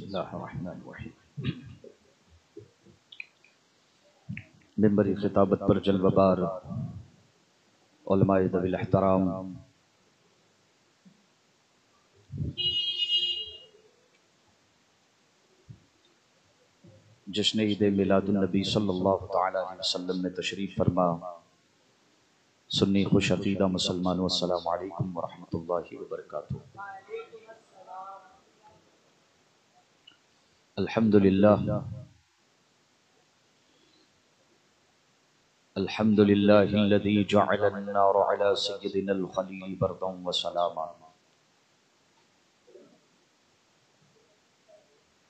बिस्मिल्लाहिर्रहमानिर्रहीम। मिंबरी खिताबत पर जलवबार उलमाए दविल एहतराम, जश्न ईद मिलादुन नबी सल्लल्लाहु तआला अलैहि वसल्लम में तशरीफ फरमा सुन्नी खुश अकीदा मुसलमानों, अस्सलामु अलैकुम व रहमतुल्लाहि व बरकातुहू। अल्हम्दुलिल्लाह अल्हम्दुलिल्लाहिल्लज़ी जअलन-नार अला सय्यिदिनल खलील बरदन व सलामा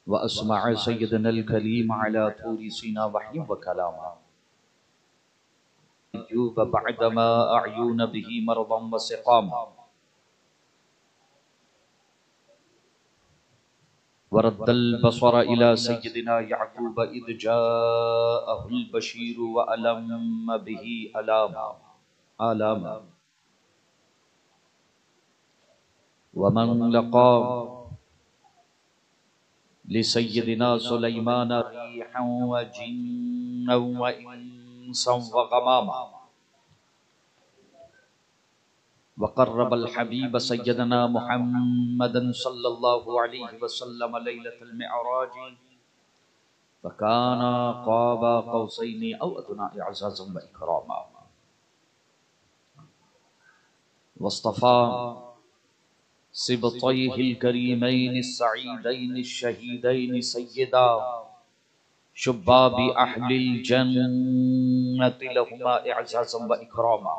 व अस्मअ सय्यिदनल कलीम अला तूरि सीना वहय्यन व कलामा व बअदमा अअयून बिही मरदन व सिक़ामा वरद्दल बसर इला सय्यिदिना यअक़ूब इज़ जाअहुल बशीर व अलम्म बिही आलामा व मन लक़ा लिसय्यिदिना सुलैमान रिहन व जिन्नन व इंसन व गमामा वक़र्रबल हबीब सय्यदना मुहम्मदन सल्लल्लाहु अलैहि वसल्लम लैलतल मिअराज फ़काना क़ाबा क़ौसैनि औ अदना इअज़ाज़न व इकरामा वस्तफ़ा सिबतैहिल करीमैनि सईदैनि शहीदैनि सय्यदा शुब्बाबि अहलिल जन्नति लहुमा इअज़ाज़न व इकरामा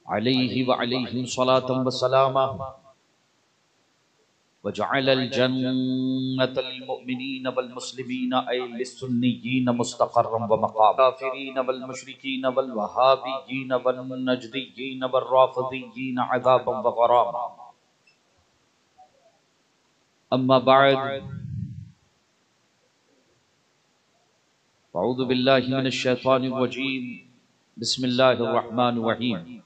अलैहि व अलैहिम सलातन व सलामा व जअलल जन्नतल मुमिनीन वल मुस्लिमीन ऐ लिस्सुन्निय्यीन मुस्तक़र्रन व मक़ामा काफ़िरीन वल मुशरिकीन वल वहाबिय्यीन वन नजदिय्यीन वर राफ़िदिय्यीन अज़ाबन व ग़रामा। अम्मा बअद अऊज़ु बिल्लाहि मिनश शैतानिर रजीम। बिस्मिल्लाहिर रहमानिर रहीम।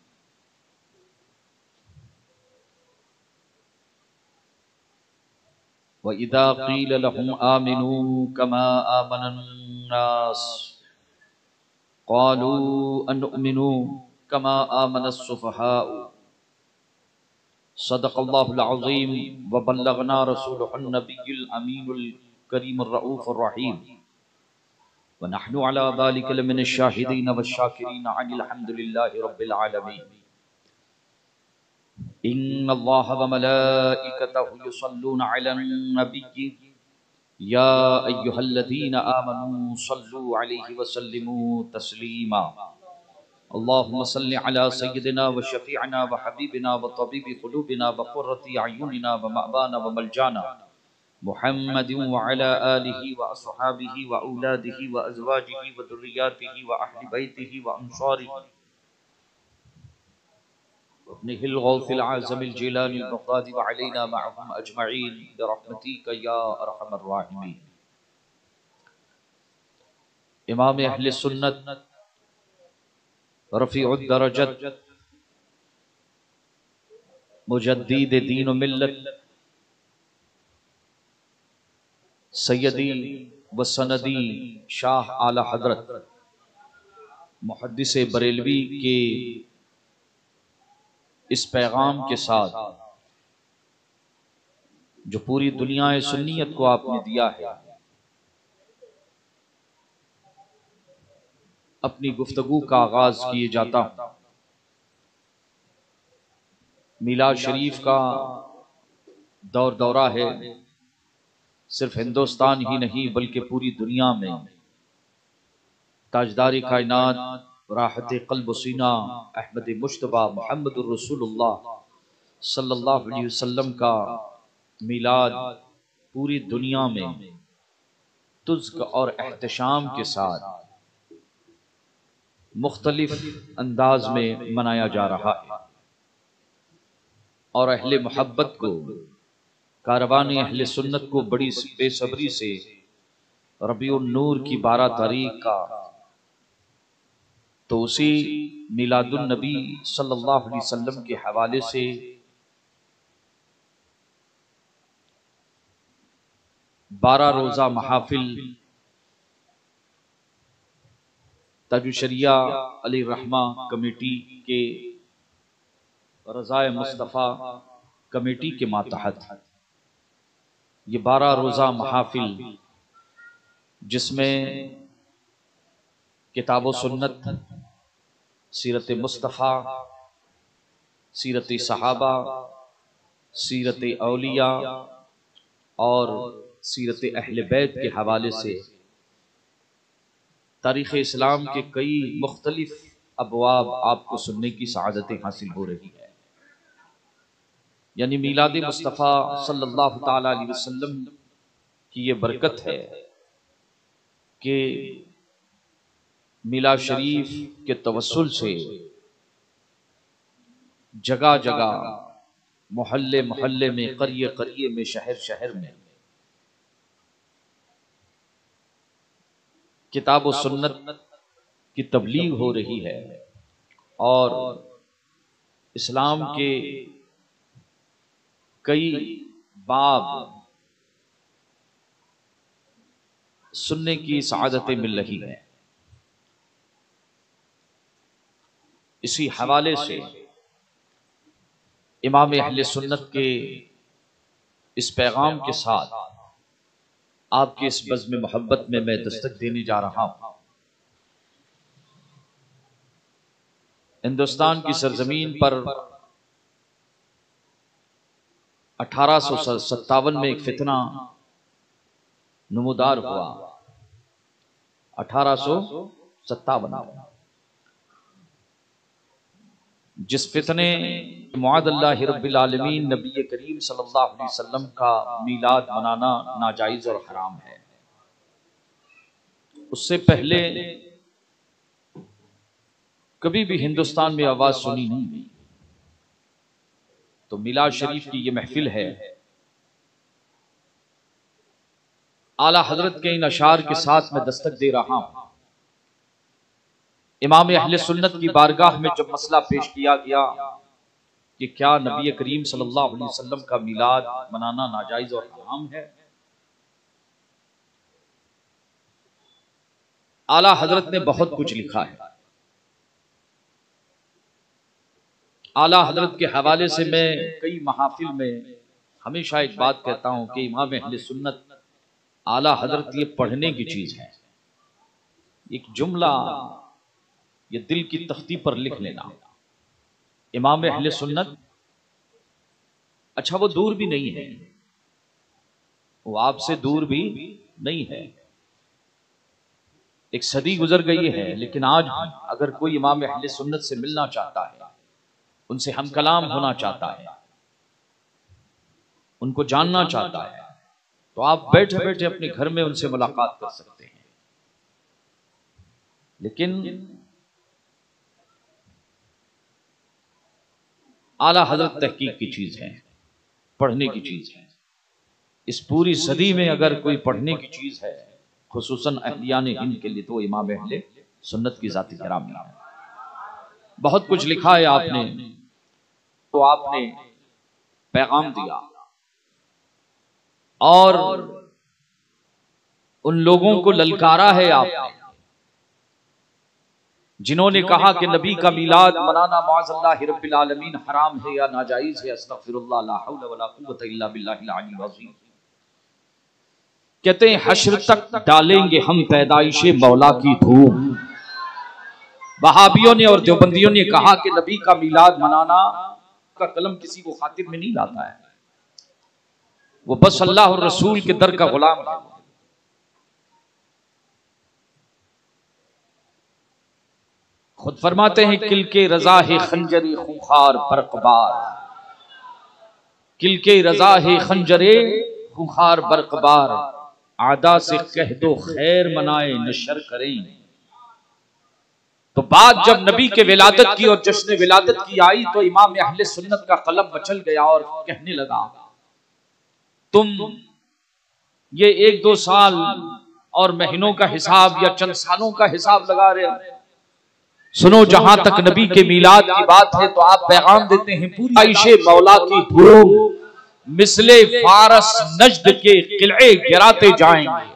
व इज़ा क़ील लहुम आमिनू कमा आमनन नास क़ालू अनुमिनु कमा आमनस सुफ़हाउ सदक़ल्लाहुल अज़ीम व बल्लगना रसूलुहुन नबियुल अमीनुल करीमुर रऊफ़ुर रहीम व नहनु अला ज़ालिका लमिनश शाहिदीन वश्शाकिरीन अनिल हम्दुलिल्लाहि रब्बिल आलमीन। इन्नल्लाह व मलाइकतहु युसल्लूना अलन नबिय्यि या अय्युहल्लज़ीना आमनू सल्लू अलैहि व सल्लिमू तस्लीमा। अल्लाहुम्मा सल्लि अला सय्यिदिना व शफ़ीअना व हबीबिना व तबीबि क़ुलूबिना व क़ुर्रति अयुनिना व मअवाना व मलजाना मुहम्मदिन व अला आलिहि व अस्हाबिहि व औलादिहि व अज़वाजिहि व दुर्रिय्यातिहि व अहलि बैतिहि व अंसारिहि वब्निहिल गौसिल आज़मिल जिलानिल बग़दादी व अलैना मअहुम अजमईन बिरहमतिका या अरहमर राहिमीन। इमाम अहले सुन्नत रफ़ीउद दरजत मुजद्दिद दीन व मिल्लत सय्यदी व सनदी शाह आला हज़रत मुहद्दिस बरेलवी के इस पैगाम के साथ जो पूरी दुनिया सुन्नियत को आपने दिया है, अपनी गुफ्तगू का आगाज किए जाता हूँ। मिलाद शरीफ का दौर दौरा है, सिर्फ हिंदुस्तान ही नहीं बल्कि पूरी दुनिया में ताजदारी कायनात राहत क़ल्ब सीना अहमद मुश्तबा मुहम्मदुर रसूलुल्लाह सल्लल्लाहु अलैहि वसल्लम का मिलाद पूरी दुनिया में तुज़्क और एहतशाम के साथ मुख्तलिफ अंदाज में मनाया जा रहा है और अहले मोहब्बत को, कारवान अहले सुन्नत को बड़ी बेसब्री से रबीउन नूर की 12 तारीख का तो उसी मिलादुन नबी सल्लल्लाहु अलैहि वसल्लम के हवाले से 12 रोज़ा महाफिल ताजुशरिया अली रहमा कमेटी के रज़ाए मुस्तफ़ा कमेटी के मातहत ये 12 रोज़ा महाफिल, जिसमें किताब व सुन्नत, सीरत मुस्तफ़ा, सीरत सहाबा, सीरत औलिया और सीरत अहले बैत के हवाले से तारीख़ इस्लाम के कई मुख्तलिफ अबवाब आपको सुनने की सआदतें हासिल हो रही है। यानी मीलाद मुस्तफ़ा सल्लल्लाहु ताला अलैहि वसल्लम की ये बरकत है कि मिलाद शरीफ के तवस्सुल से जगह जगह, मोहल्ले मोहल्ले में, करिए करिए में, शहर शहर में किताब व सुन्नत की तबलीग हो रही है और इस्लाम के कई बाब सुनने की सआदतें मिल रही हैं। इसी हवाले से इमाम अहले सुन्नत के इस पैगाम के साथ आपके इस बज़्म मोहब्बत में मैं दस्तक देने जा रहा हूं। हिंदुस्तान की सरजमीन पर 1857 में एक फितना नमूदार हुआ। 1857 में जिस फितने मुआदल्लाहि रब्बिल आलमीन नबी करीम सल्लल्लाहु अलैहि वसल्लम का मीलाद मनाना नाजायज और हराम है, उससे पहले कभी भी हिंदुस्तान में आवाज सुनी नहीं गई। तो मीलाद शरीफ की ये महफिल है, आला हजरत के इन अशार के साथ मैं दस्तक दे रहा हूं। इमाम अहले सुन्नत की बारगाह में जब मसला पेश किया गया कि क्या नबी करीम सल्लल्लाहु अलैहि वसल्लम का मीलाद मनाना नाजायज और हराम है, आला हजरत ने बहुत कुछ लिखा है। आला हजरत के हवाले से मैं कई महाफिल में हमेशा एक बात कहता हूं कि इमाम अहले सुन्नत, आला हजरत ये पढ़ने की चीज है। एक जुमला ये दिल की तख्ती पर लिख लेना, इमाम अहले सुन्नत, अच्छा वो दूर भी नहीं है, वो आपसे दूर भी नहीं है, एक सदी गुजर गई है, लेकिन आज अगर कोई इमाम अहले सुन्नत से मिलना चाहता है, उनसे हम कलाम होना चाहता है, उनको जानना चाहता है, तो आप बैठे बैठे अपने घर में उनसे मुलाकात कर सकते हैं। लेकिन आला हजरत तहकीक की चीज है, पढ़ने की चीज है। इस पूरी सदी में अगर कोई पढ़ने की चीज है, खुसूसन अहलियाने हिंद के लिए, तो इमाम अहले सुन्नत की जाती गिरामी है। बहुत कुछ लिखा है आपने, तो आपने पैगाम दिया और उन लोगों को ललकारा है आपने जिन्होंने कहा कि नबी का मीलाद मनाना मौज़ल्लाहि रब्बिल आलमीन हराम है या नाजायज है। अस्तगफिरुल्लाह, ला हौला वला कुव्वता इल्ला बिल्लाहिल अलील अज़ीम। कहते हैं हश्र तक डालेंगे हम पैदाइशे मौला की धूम। वहाबियों ने और देवबंदियों ने कहा कि नबी का मीलाद मनाना का कलम किसी को खातिर में नहीं लाता है, वो बस अल्लाह और रसूल के दर का गुलाम है। खुद फरमाते हैं किल के रजा है खंजरे खूंखार बरकबार, किल के रजा है खंजरे खूंखार बरकबार, आदा से कह दो खैर मनाए नशर करें। तो बात जब नबी के विलादत की और जश्न विलादत की आई तो इमाम अहले सुन्नत का कलम मचल गया और कहने लगा तुम ये 1-2 साल और महीनों का हिसाब या चंद सालों का हिसाब लगा रहे हो। सुनो, जहां तक नबी के मीलाद की बात है तो आप पैगाम देते हैं पूरी आयशे मौला की धूम, मिसले फारस नजद के किले गिराते जाएंगे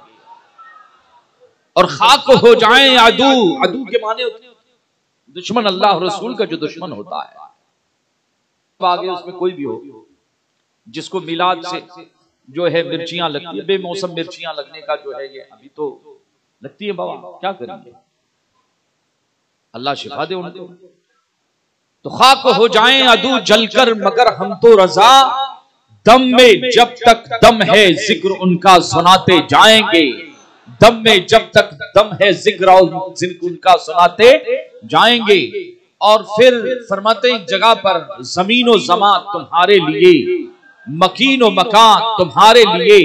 और खाक हो जाएं अदू। अदू के माने दुश्मन, अल्लाह और रसूल का जो दुश्मन होता है। आगे उसमें कोई भी हो जिसको मिलाद से जो है मिर्चियां लगती है, बेमौसम मिर्चियां लगने का जो है ये अभी तो लगती है बाबा, क्या करेंगे, अल्लाह शिफा दे उनको। तो खाक हो जाएं अदू जलकर मगर हम तो रजा, दम में जब तक दम है जिक्र उनका सुनाते जाएंगे। दम में जब तक दम है जिक्र उनका सुनाते जाएंगे। और फिर फरमाते एक जगह पर जमीन व जमा तुम्हारे लिए, मकीन व मकान तुम्हारे लिए,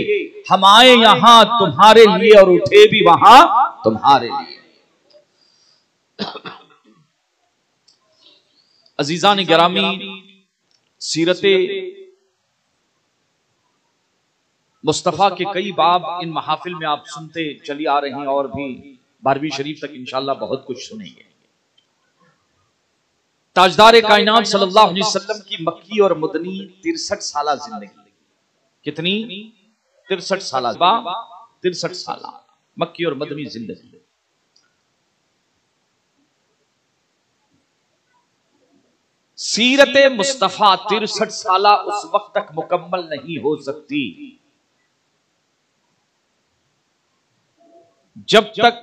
हम आए यहां तुम्हारे लिए और उठे भी वहां तुम्हारे लिए। अजीजान गिरामी, सीरते मुस्तफ़ा के कई बाब इन महाफिल में आप सुनते चली आ रहे हैं और भी 12वीं शरीफ तक इंशाअल्लाह बहुत कुछ सुनेंगे। ताजदार कायनात सल्लल्लाहु अलैहि वसल्लम की मक्की और मदनी 63 साला जिंदगी। कितनी? 63 साला, 63 साला मक्की और मदनी जिंदगी। सीरत मुस्तफा 63 साला उस वक्त तक मुकम्मल नहीं हो सकती जब तक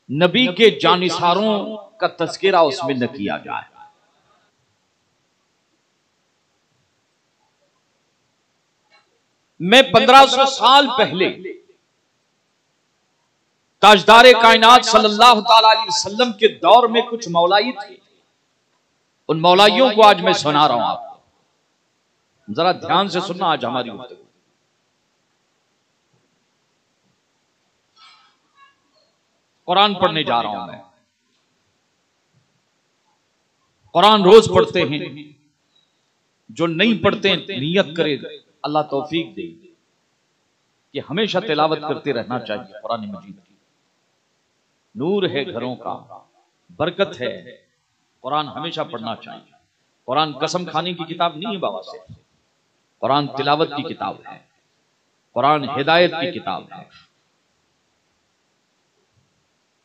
नबी के जानिसारों का तज़किरा उसमें न किया जाए। मैं 1500 साल पहले ताजदार कायनात सल्लल्लाहु ताला अलैहि वसल्लम के दौर में कुछ मौलाई थे, उन मौलाइयों को आज मैं सुना रहा हूं आपको। जरा ध्यान से सुनना आज हमारी गुफ्तगू। कुरान पढ़ने जा रहा हूं मैं। कुरान रोज पढ़ते हैं, जो नहीं पढ़ते नियत करे, अल्लाह तौफीक दे कि हमेशा तिलावत करते रहना चाहिए। कुरान मजीद की नूर है घरों का, बरकत है, कुरान हमेशा पढ़ना चाहिए। कुरान कसम खाने की किताब नहीं है बाबा से, कुरान तिलावत की किताब है, कुरान हिदायत की किताब है।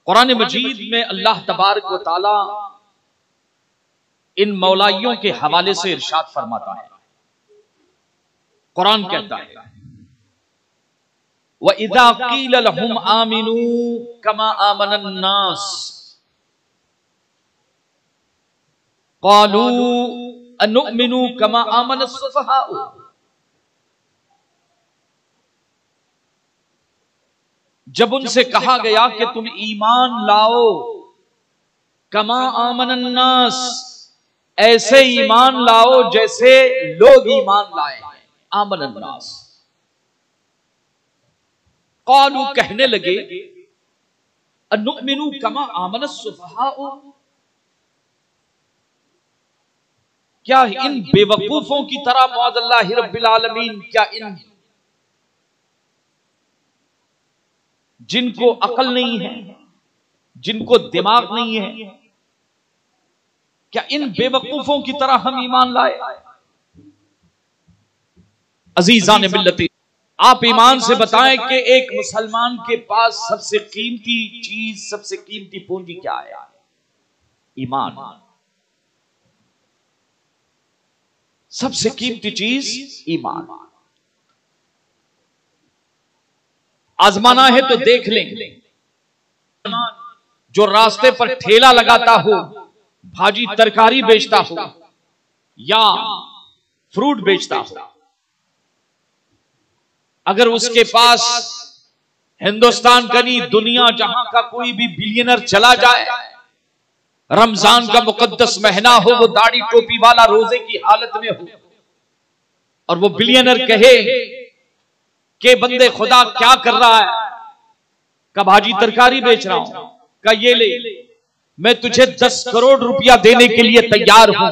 कुरान मजीद में अल्लाह तबारक व तआला इन मौलाइयों के हवाले से इरशाद फरमाता है। कुरान कहता है व इज़ा क़ील लहुम आमिनू कमा आमनन नास क़ालू अनुमिनु कमा आमनस सुफ़हाउ। जब उनसे कहा गया कि तुम ईमान लाओ, कमा आमनन नास, ऐसे ईमान लाओ जैसे लोग ईमान लाए हैं। आमनन नास, क़ालू कहने लगे, अनुमिनु कमा आमनस सुफ़हाउ, क्या इन बेवकूफों की तरह मौज़ल्लाहि रब्बिल आलमीन, क्या इन जिनको अकल नहीं है, जिनको दिमाग नहीं है, क्या इन बेवकूफों की तरह हम ईमान लाए? अजीजान मिल्लती, आप ईमान से बताएं कि एक मुसलमान के पास सबसे कीमती चीज, सबसे कीमती पूंजी क्या है? ईमान। सबसे कीमती चीज ईमान। आजमाना है तो देख लें, जो रास्ते पर ठेला लगाता हो, भाजी तरकारी बेचता हो या फ्रूट बेचता हो, अगर उसके पास हिंदुस्तान का नहीं, दुनिया जहां का कोई भी बिलियनर चला जाए, रमजान का मुकद्दस महीना हो, वो दाढ़ी टोपी वाला रोजे की हालत में हो और वो बिलियनर कहे कि बंदे खुदा क्या कर रहा है, का भाजी तरकारी बेच रहा हूं, का ये ले, मैं तुझे 10 करोड़ रुपया देने के लिए तैयार हूं।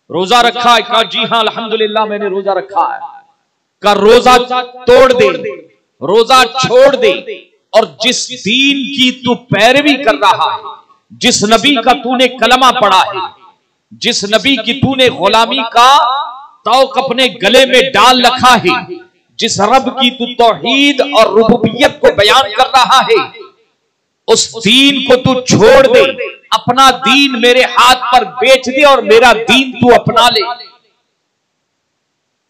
रोजा रखा है? का जी हां अल्हम्दुलिल्लाह मैंने रोजा रखा है। का रोजा तोड़ दे, रोजा छोड़ दे, और जिस दीन की तू पैरवी कर रहा है, जिस नबी का तूने कलमा पढ़ा है, जिस नबी की तूने गुलामी का तौक अपने गले में डाल रखा है। जिस रब की तू तौहीद और रुबूबियत को बयान कर रहा है, उस दीन को तू छोड़ दे, अपना दीन मेरे हाथ पर बेच दे और मेरा दीन तू अपना ले,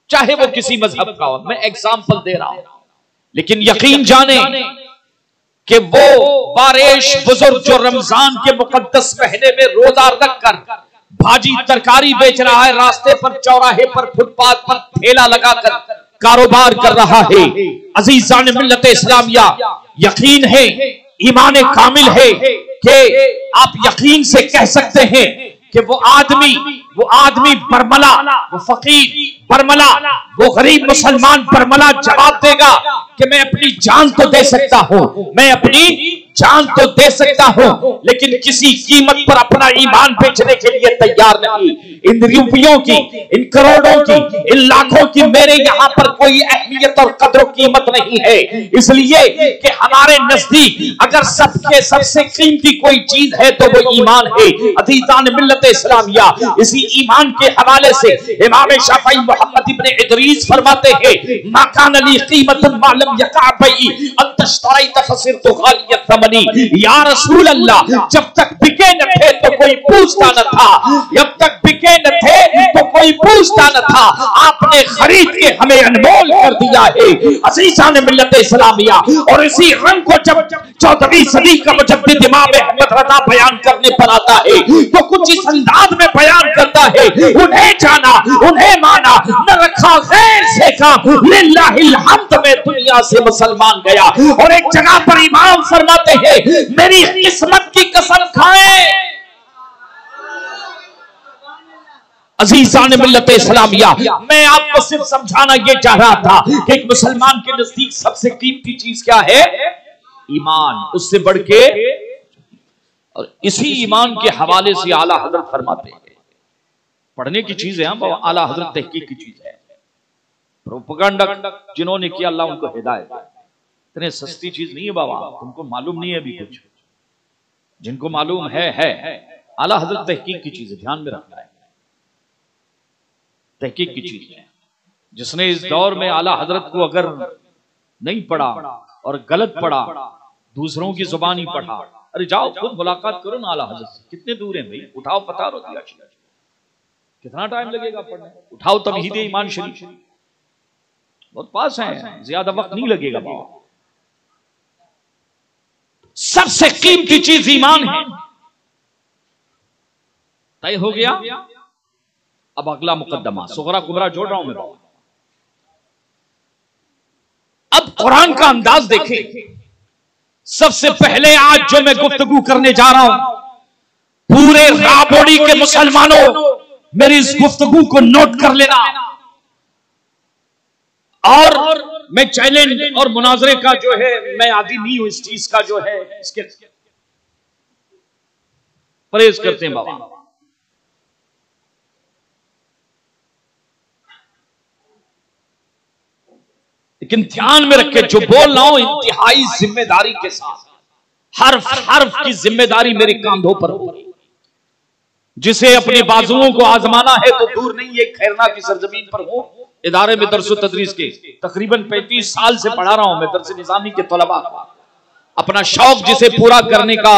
चाहे वो किसी मजहब का हो। मैं एग्जाम्पल दे रहा हूं, लेकिन यकीन जाने कि वो बारिश बुजुर्ग जो रमजान के मुकद्दस महीने में रोजा रखकर भाजी तरकारी बेच रहा है, रास्ते पर चौराहे पर फुटपाथ पर ठेला लगाकर कारोबार कर रहा है। अजीजान मिल्लत इस्लामिया, यकीन है, ईमान कामिल है कि आप यकीन से कह सकते हैं कि वो आदमी बरमला, वो फकीर बरमला, वो गरीब मुसलमान बरमला जवाब देगा कि मैं अपनी जान तो दे सकता हूं, मैं अपनी जान तो दे सकता हूं, लेकिन किसी कीमत पर अपना ईमान बेचने के लिए तैयार नहीं। इन रुपयों की, इन करोड़ों की, इन लाखों की मेरे यहाँ पर कोई अहमियत और कदर कीमत नहीं है, इसलिए कि हमारे नजदीक अगर सबके सबसे कीमती कोई चीज है तो वो ईमान है। अज़ीज़ान मिल्लत इस्लामिया, इसी ईमान के हवाले से इमाम शाफ़ई मोहम्मद इब्न इदरीस फरमाते हैं, मा कान ली कीमतुन मा लम यक़अ बई अन तश्तरैत फसिरतु गालियत थमनी। या रसूल अल्लाह, जब तक बिके न थे तो कोई पूछता न था, जब तक बिके न थे तो कोई पूछता न था, आपने खरीद के हमें अनमोल कर दिया है। अज़ीज़ान मिल्लत इस्लामिया, और इसी रंग को जब 14वीं सदी का मुजद्दिद इमाम अहमद रज़ा बयान करने पर आता है तो कुछ इस अंदाज में बयान करता है, उन्हें जाना, उन्हें माना, न रखा गैर से काम, लिल्लाहिल हम्द में दुनिया से मुसलमान गया। और एक जगह पर इमाम फरमाते हैं, मेरी किस्मत की कसम खाएं। अज़ीज़ान मिल्लत इस्लामिया, मैं आपको सिर्फ समझाना ये चाह रहा था कि एक मुसलमान के नजदीक सबसे कीमती चीज क्या है? ईमान, उससे बढ़ के। और इसी ईमान के हवाले से आला हजरत फरमाते हैं, पढ़ने की चीज है, आला हजरत तहकीक की चीज है। प्रोपेगेंडा जिन्होंने किया, अल्लाह उनको हिदायत दे। इतने सस्ती चीज नहीं है बाबा, तुमको मालूम नहीं है अभी कुछ, जिनको मालूम है। आला हजरत तहकीक की चीज है, ध्यान में रखना है, तहकीक की चीज है। जिसने इस दौर में आला हजरत को अगर नहीं पढ़ा और गलत पढ़ा, दूसरों की जुबान ही पढ़ा, अरे जाओ खुद मुलाकात करो ना आला हजरत से, कितने दूर है भाई, उठाओ पतारो दिया, कितना टाइम लगेगा पढ़ने, उठाओ तमहीद ईमान शरीफ, बहुत पास है, ज्यादा वक्त नहीं लगेगा बाबा। सबसे कीमती चीज ईमान है। तय हो गया, अब अगला मुकद्दमा, सुगरा कुबरा जोड़ रहा हूं मैं बाबा। अब कुरान का अंदाज देखें। सबसे पहले आज जो मैं गुफ्तगू करने जा रहा हूं, पूरे राबोड़ी के मुसलमानों मेरी इस गुफ्तगू को नोट कर लेना, और मैं चैलेंज और मुनाजरे का जो है, मैं आदी नहीं हूं इस चीज का, जो है इसके परहेज करते हैं बाबा। लेकिन ध्यान में रखे, जो बोल रहा हूं इंतहाई जिम्मेदारी के साथ, हर्फ की जिम्मेदारी मेरे कांधों पर होगी। जिसे अपने बाजुओं को आजमाना है तो दूर नहीं, एक खैरना की सरजमीन पर हूं, इदारे में दर्स तदरीस के तकरीबन 35 साल से पढ़ा रहा हूं मैं दर्स निजामी के तलबा। अपना शौक जिसे पूरा करने का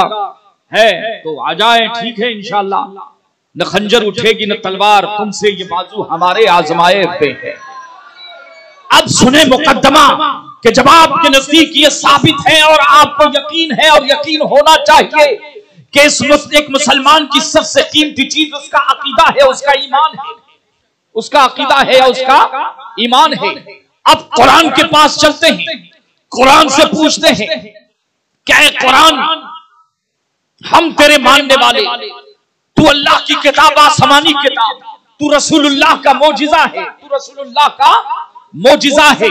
है तो आ जाए, ठीक है इंशाअल्लाह। न खंजर उठेगी न तलवार, तुमसे ये बाजू हमारे आजमाए पे है। अब सुने मुकद्दमा कि जब आपके नजदीक ये साबित है और आपको यकीन है और यकीन होना चाहिए कि इस एक मुसलमान की सबसे कीमती चीज उसका अकीदा है, उसका ईमान है, उसका अकीदा है या उसका ईमान है। अब कुरान के पास चलते हैं, कुरान से पूछते हैं, क्या है कुरान, हम तेरे मानने वाले, तू अल्लाह की किताब, आसमानी किताब, तू रसूलुल्लाह का मौजिजा है, तू रसूलुल्लाह का मौजिजा है।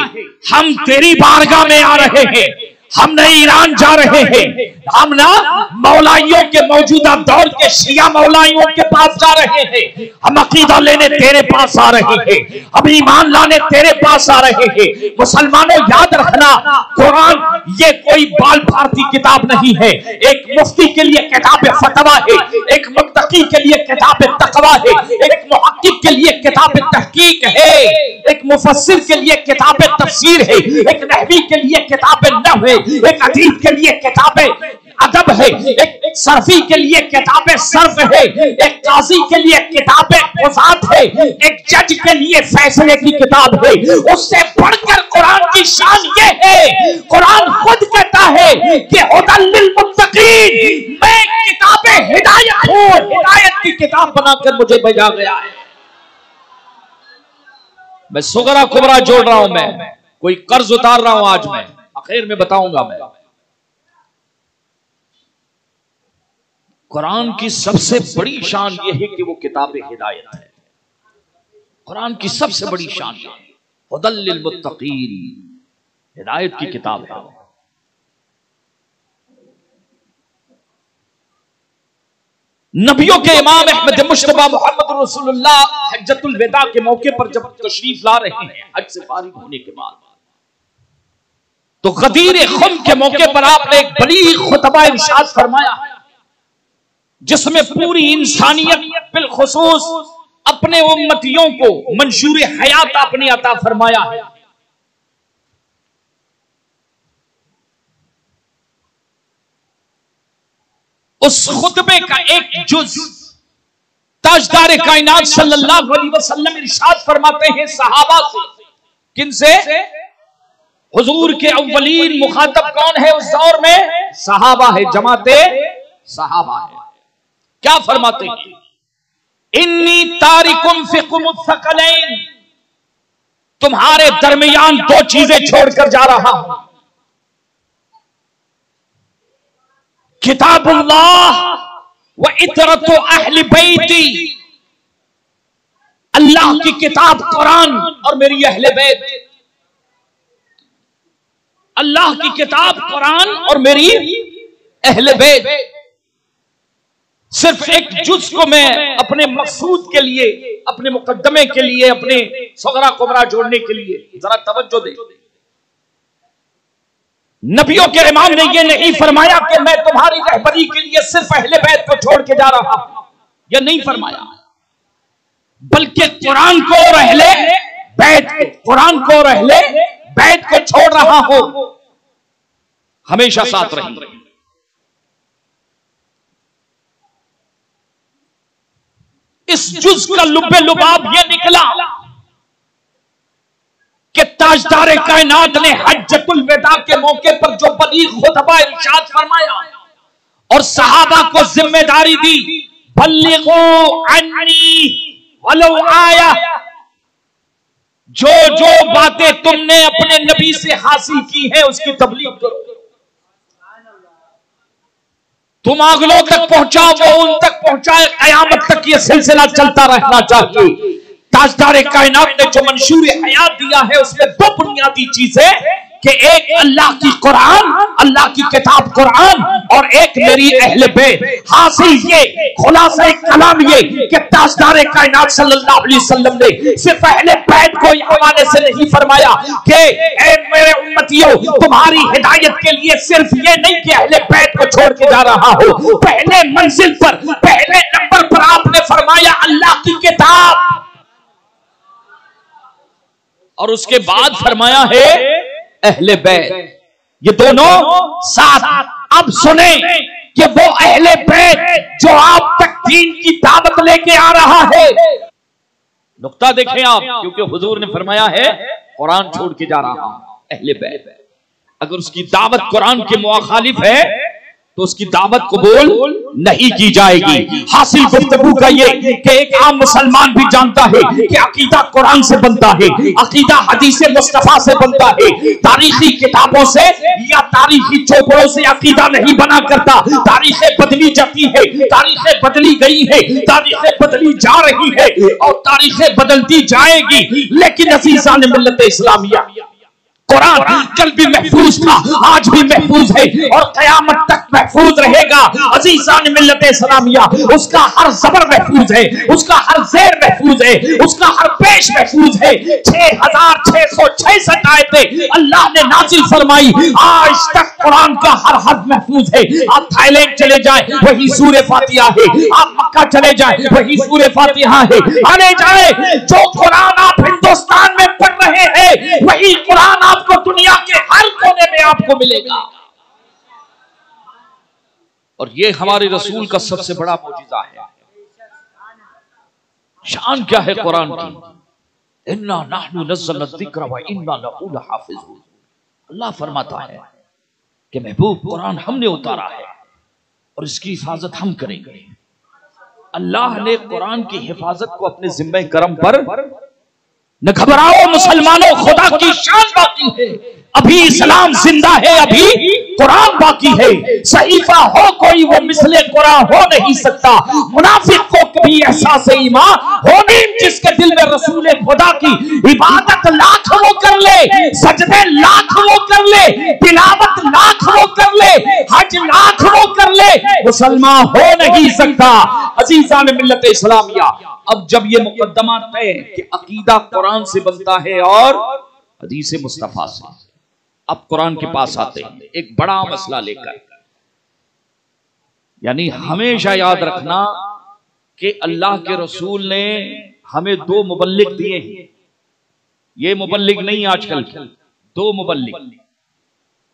हम तेरी बारगाह में आ रहे हैं, हम न ईरान जा रहे हैं, हम ना मौलाइयों के मौजूदा दौर के शिया मौलाइयों के पास जा रहे हैं, हम अकीदा लेने तेरे पास आ रहे हैं, हम ईमान लाने तेरे पास आ रहे हैं। मुसलमानों याद रखना, कुरान ये कोई बाल भारती किताब नहीं है। एक मुफ्ती के लिए किताब फतवा है, एक मुत्तकी के लिए किताब तकवा है, एक मुहक्किक के लिए किताब तहकीक तहकीक है, एक मुफस्सिर के लिए किताब तफसीर है, एक नहवी के लिए किताब नहव है, एक अदीब के लिए किताब अदब है, एक सरफी के लिए किताब सर्फ है, एक काजी के लिए किताब क़ुज़ात है, एक जज के लिए फैसले की किताब है। उससे बढ़कर कुरान की शान ये है, कुरान खुद कहता है कि हुदल लिल मुत्तकीन, मैं किताब हिदायत हूं, हिदायत की किताब बनाकर मुझे भेजा गया है। मैं सुगरा कुबरा जोड़ रहा हूं, मैं कोई कर्ज उतार रहा हूं, आज मैं आखिर में बताऊंगा। मैं कुरान की सबसे बड़ी शान यह है कि वो किताब हिदायत है। कुरान की सबसे बड़ी शान है हुदल लिल मुत्तकीन, हिदायत की किताब है। नबियों के इमाम अहमद मुश्तबा मोहम्मद रसूलुल्लाह हज्जतुल विदा के मौके पर जब तशरीफ ला रहे हैं हज से फारिग होने के बाद, तो गदीर खुम के मौके पर आपने एक बड़ी खुतबा इरशाद फरमाया जिसमें पूरी इंसानियत बिलखुसूस अपने उम्मतियों को मंशूर हयात आपने अता फरमाया है। उस खुतबे का एक जुज ताजदार कायनात सल्लल्लाहु अलैहि वसल्लम इरशाद फरमाते हैं सहाबा से। किनसे? हुजूर के अव्वलीन मुखातब कौन है उस दौर में? सहाबा है, जमाते सहाबा है। क्या फरमाते हैं? इन्नी तारिकुम फिकुम थकलैन, तुम्हारे दरमियान दो चीजें छोड़कर जा रहा हूं, किताबुल्लाह व इतरतु अहले बैती, अल्लाह की किताब कुरान और मेरी अहले बैत। अल्लाह की किताब कुरान और मेरी अहले बैत। सिर्फ एक जुज को मैं अपने मकसूद के लिए, अपने मुकद्दमे के लिए, अपने सगरा कुबरा जोड़ने के लिए, जरा तवज्जो दे। नबियों के इमाम ने यह नहीं फरमाया कि मैं तुम्हारी रहबरी के लिए सिर्फ अहले बैत को छोड़ के जा रहा हूं, यह नहीं फरमाया, बल्कि कुरान को और अहले बैत को, कुरान को और अहले बैत को छोड़ रहा हूं, हमेशा साथ रहेंगे। इस जुज का लुब्बे लुबाब यह निकला कि ताजदार कायनात ने हज्जतुल विदा के मौके पर जो बलीग खुतबा इरशाद फरमाया और सहाबा को जिम्मेदारी दी, बल्लिगू अन्नी वलो आया, जो जो बातें तुमने अपने नबी से हासिल की है उसकी तबलीग करो। तुम अगलों तक पहुंचाओ, वो उन तक पहुंचाए, कयामत तक ये सिलसिला चलता रहना चाहिए। ताजदार कायनात ने जो मंशूर हयात दिया है उसमें दो बुनियादी चीजें कि एक अल्लाह की कुरान, अल्लाह की किताब कुरान, और एक मेरी अहले बैत। हासिल ये, खुलासा कलाम ये कि ताजदार कायनात सल्लल्लाहु अलैहि वसल्लम ने सिर्फ अहले बैत को हवाले से नहीं फरमाया कि ऐ मेरे उम्मतियों, तुम्हारी हिदायत के लिए सिर्फ ये नहीं कि अहले बैत को छोड़ के जा रहा हो, पहले मंजिल पर, पहले नंबर पर आपने फरमाया अल्लाह की किताब, और उसके बाद फरमाया है अहले बैत। ये दोनों साथ। अब सुने कि वो अहले बैत जो आप तक दीन की दावत लेके आ रहा है, नुक्ता देखें आप, क्योंकि हुजूर ने फरमाया है कुरान छोड़ के जा रहा हूं, अहले बैत। अगर उसकी दावत कुरान के मुखालिफ है तो उसकी दावत कबूल नहीं की जाएगी। हासिल गुफ्तगू का ये कि एक आम मुसलमान भी जानता है कि अकीदा कुरान से बनता है, अकीदा हदीस मुस्तफा से बनता है, तारीखी किताबों से या तारीखी चौपड़ों से अकीदा नहीं बना करता। तारीखें बदली जाती है, तारीखें बदली गई है, तारीखें बदली जा रही है और तारीखें बदलती जाएगी, लेकिन अज़ीज़ान मिल्लत इस्लामिया कुरान कल भी महफूज था, आज भी महफूज है और क़यामत तक महफूज रहेगा। अज़ीज़ान मिल्लत इस्लामिया, उसका हर ज़बर महफूज है, उसका हर ज़ेर महफूज है, उसका हर पेश महफूज है। 6666 आयतें अल्लाह ने नाज़िल फरमाई, आज तक कुरान का हर हर्फ महफूज है। आप थाईलैंड चले जाए, वही सूरह फातिहा है। आप मक्का चले जाए वही सूरह फातिहा है, आने जाए जो कुरान आप हिंदुस्तान में पढ़ रहे हैं वही कुरान आपको दुनिया के हर कोने में आपको मिलेगा। और ये हमारे रसूल का सबसे बड़ा मौजिज़ा है। शान क्या है कुरान की, इन्ना नहनु नज़्ज़लना ज़िक्र व इन्ना लहू लहाफ़िज़ून। अल्लाह फरमाता है कि महबूब कुरान हमने उतारा है और इसकी हिफाजत हम करेंगे। अल्लाह ने कुरान की हिफाजत को अपने जिम्मे करम पर, न घबराओ मुसलमानों, खुदा की शान बाकी है, अभी इस्लाम जिंदा है, अभी कुरान बाकी है। सहीफा हो कोई वो मिसले कुरान हो नहीं सकता। मुनाफिक को कभी एहसास ईमान हो नहीं जिसके दिल में रसूल खुदा की इबादत लाख वो कर ले, सजदे लाख वो कर ले, तिलावत लाख वो कर ले, हज लाख वो कर ले, मुसलमान हो नहीं सकता। अजीजान मिल्लत इस्लामिया, अब जब ये मुकद्दमा तय कि अकीदा कुरान से बनता है और हदीस मुस्तफा से, अब कुरान के पास आते हैं एक बड़ा मसला लेकर। यानी हमेशा याद रखना कि अल्लाह के रसूल ने हमें दो मुबल्लिग दिए हैं। ये मुबल्लिग नहीं आजकल के, दो मुबल्लिग।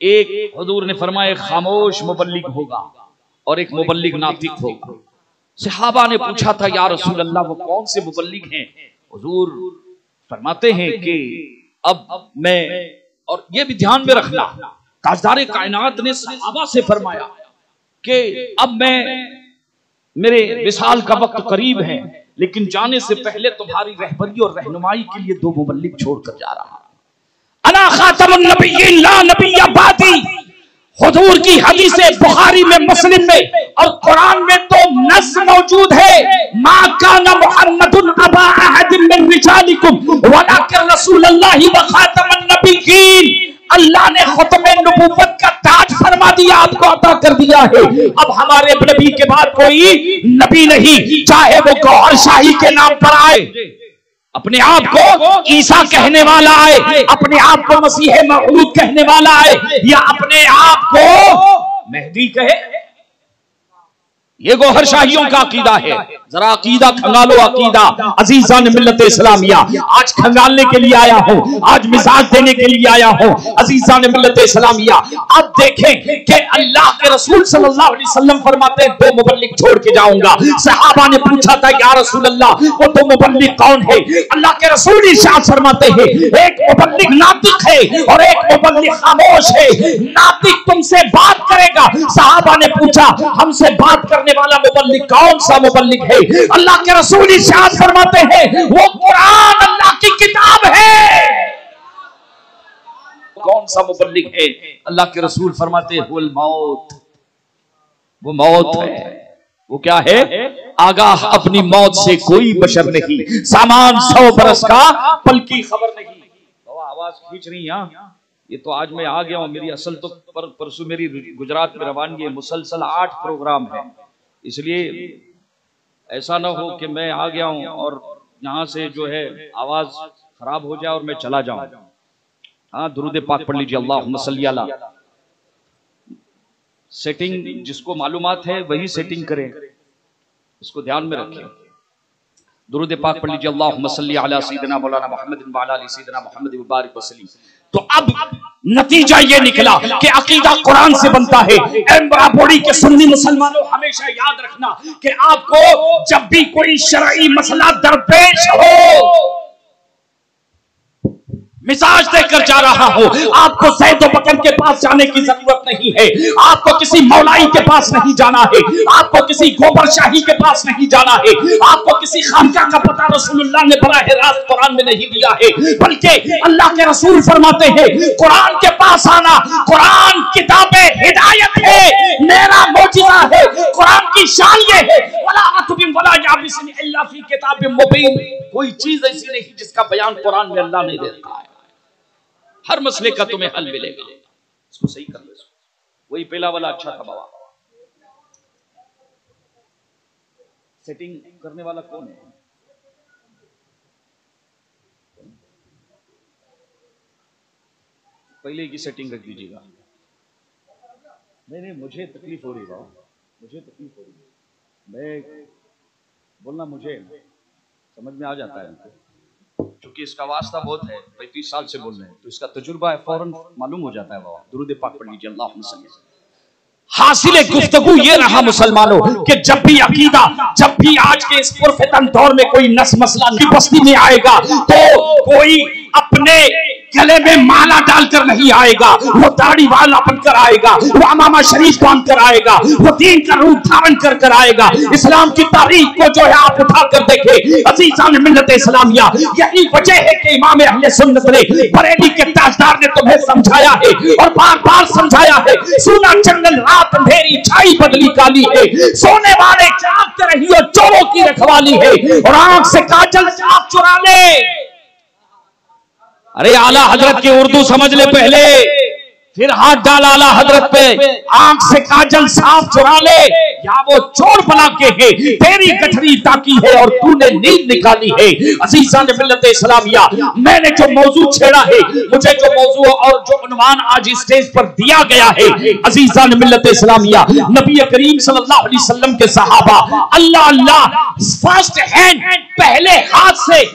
एक हुजूर ने फरमाया खामोश मुबल्लिग होगा और एक मुबल्लिग नातिक होगा। सहाबा ने पूछा था या रसूल अल्लाह वो कौन से मुबल्लिग हैं? हुजूर फरमाते हैं कि अब मैं, और ये भी ध्यान में रखना, ताजदारे कायनात ने सहाबा से फरमाया कि अब मैं, मेरे विसाल का वक्त करीब है, लेकिन जाने से पहले तुम्हारी रहबरी और रहनुमाई के लिए दो मुबल्लिग छोड़कर जा रहा हूं। अना खातमुन नबिय्यीन ला नबिय्य बादी। हुजूर की हदीस बुखारी में, मुस्लिम में और कुरान में तो नस मौजूद है, मा काना मुहम्मदुन अबा अहदिन मिन रिजालिकुम वलाकिन रसूलुल्लाहि व खातमुन नबिय्यीन। अल्लाह ने खुतमे नबूवत का ताज फरमा दिया, आपको अता कर दिया है। अब हमारे नबी के बाद कोई नबी नहीं, चाहे वो गौहर शाही के नाम पर आए, अपने आप को ईसा कहने वाला आए, अपने आप को मसीह मऊद कहने वाला आए, या अपने आप को मेहदी कहे, ये गौहर शाहियों का अकीदा है। जरा अकीदा खंगालो, अकीदा। अजीजान मिल्लत इस्लामिया, आज खंगालने के लिए आया हूं, आज मिजाज देने के लिए आया हूं। अजीजान मिल्लत इस्लामिया, अब देखें कि अल्लाह के रसूल सल्लल्लाहु अलैहि वसल्लम फरमाते हैं दो मुबल्लिग छोड़ के जाऊंगा। सहाबा ने पूछा था या रसूल अल्लाह वो दो मुबल्लिग कौन है? अल्लाह के रसूल इरशाद फरमाते हैं एक मुबल्लिग नातिक है और एक मुबल्लिग खामोश है। नातिक तुमसे बात करेगा। सहाबा ने पूछा हमसे बात करने वाला मुबल्लिग कौन सा मुबल्लिग है? अल्लाह के रसूल इरशाद फरमाते हैं वो कुरान अल्लाह की किताब है। कौन सा मुबल्लिग है? अल्लाह के रसूल फरमाते हैं हुल मौत, वो मौत है। वो क्या है? आगाह अपनी मौत से कोई बशर नहीं, सामान 100 बरस का पल की खबर नहीं। आवाज खींच रही है। ये तो आज मैं आ गया हूँ, मेरी असल तो परसों मेरी गुजरात में रवानगी है, मुसलसल 8 प्रोग्राम है, इसलिए ऐसा ना हो कि मैं आ गया हूं और यहां से जो है आवाज खराब हो जाए और मैं चला जाऊं। हाँ, दुरूद पाक पढ़ लीजिए, अल्लाहुम्मा सल्ली अला। सेटिंग जिसको मालूमात है वही सेटिंग करें, इसको ध्यान में रखें। दुरूद पाक पढ़ लीजिए, अल्लाहुम्मा सल्ली अला सय्यिदना मौलाना मुहम्मद व अला आलि सय्यिदना मुहम्मद व बारिक वसल्लम। तो अब नतीजा ये निकला कि अकीदा कुरान से बनता है। बड़ी के सुन्नी मुसलमानों, हमेशा याद रखना कि आपको जब भी कोई शरई मसला दरपेश हो, मिजाज देकर जा रहा हो, आपको सैद बकर के पास जाने की जरूरत नहीं है, आपको किसी मौलाई के पास नहीं जाना है, आपको किसी गोबर शाही के पास नहीं जाना है, आपको किसी खानका का पता रसूलुल्लाह ने बराह रास्त कुरान में नहीं दिया है, बल्कि अल्लाह के रसूल फरमाते हैं कुरान के पास आना। कुरान किताबे हिदायत है, मेरा मौजिज़ा है। कुरान की शान ये है वला अतबिम वला याबिसिन इल्ला फी किताबिम मुबीन। कोई चीज ऐसी नहीं जिसका बयान कुरान में अल्लाह नहीं देता है। हर मसले का तुम्हें हल मिलेगा, इसको सही कर लो। वही पहला वाला अच्छा था बाबा। सेटिंग करने वाला कौन है? पहले की सेटिंग रख दीजिएगा। नहीं, मुझे तकलीफ हो रही बाबा, मुझे तकलीफ हो रही है। मैं बोलना मुझे समझ में आ जाता है क्योंकि इसका वास्ता बहुत है, 35 साल से बोल रहे हैं तो इसका तजुर्बा है, फौरन मालूम हो जाता है। बाबा दुरूद पाक पढ़ लीजिए। अल्लाहुम्मा सल्ली। हासिल गुफ्तगू ये रहा मुसलमानों कि जब भी अकीदा, जब भी आज के इस पुरफितन दौर में कोई नस मसला की बस्ती में आएगा तो कोई अपने गले में माला डालकर नहीं आएगा, वो दाढ़ी वाला बनकर आएगा, वो अमामा शरीफ बांधकर आएगा, वो दीन का रूप धारण कर कर आएगा। इस्लाम की तारीख को जो है आप उठा कर देखें अज़ीज़ान मिल्लत इस्लामिया, यही वजह है कि इमाम अहले सुन्नत ने, बरेली के ताजदार ने तुम्हें समझाया है और बार बार समझाया है, सोना जंगल रात अंधेरी छाई बदली काली है, सोने वाले जागते रहियो चोरों की रखवाली है, और आंख से काजल साफ चुरा ले। अरे आला हजरत की उर्दू समझ ले पहले, फिर हाथ डाल आला हजरत पे। आंख से काजल साफ चुरा ले, या वो चोर बना के है, तेरी गठरी ताकी है और तूने नींद निकाली है। अज़ीज़ान मिल्लत इस्लामिया, मैंने जो मौजू छेड़ा है, मुझे जो मौजू और जो उन्वान आज स्टेज पर दिया गया है, अज़ीज़ान मिल्लत इस्लामिया, नबी करीम सल्लल्लाहु अलैहि वसल्लम के सहाबा अल्लाह अल्लाह फर्स्ट हैंड, पहले हाथ से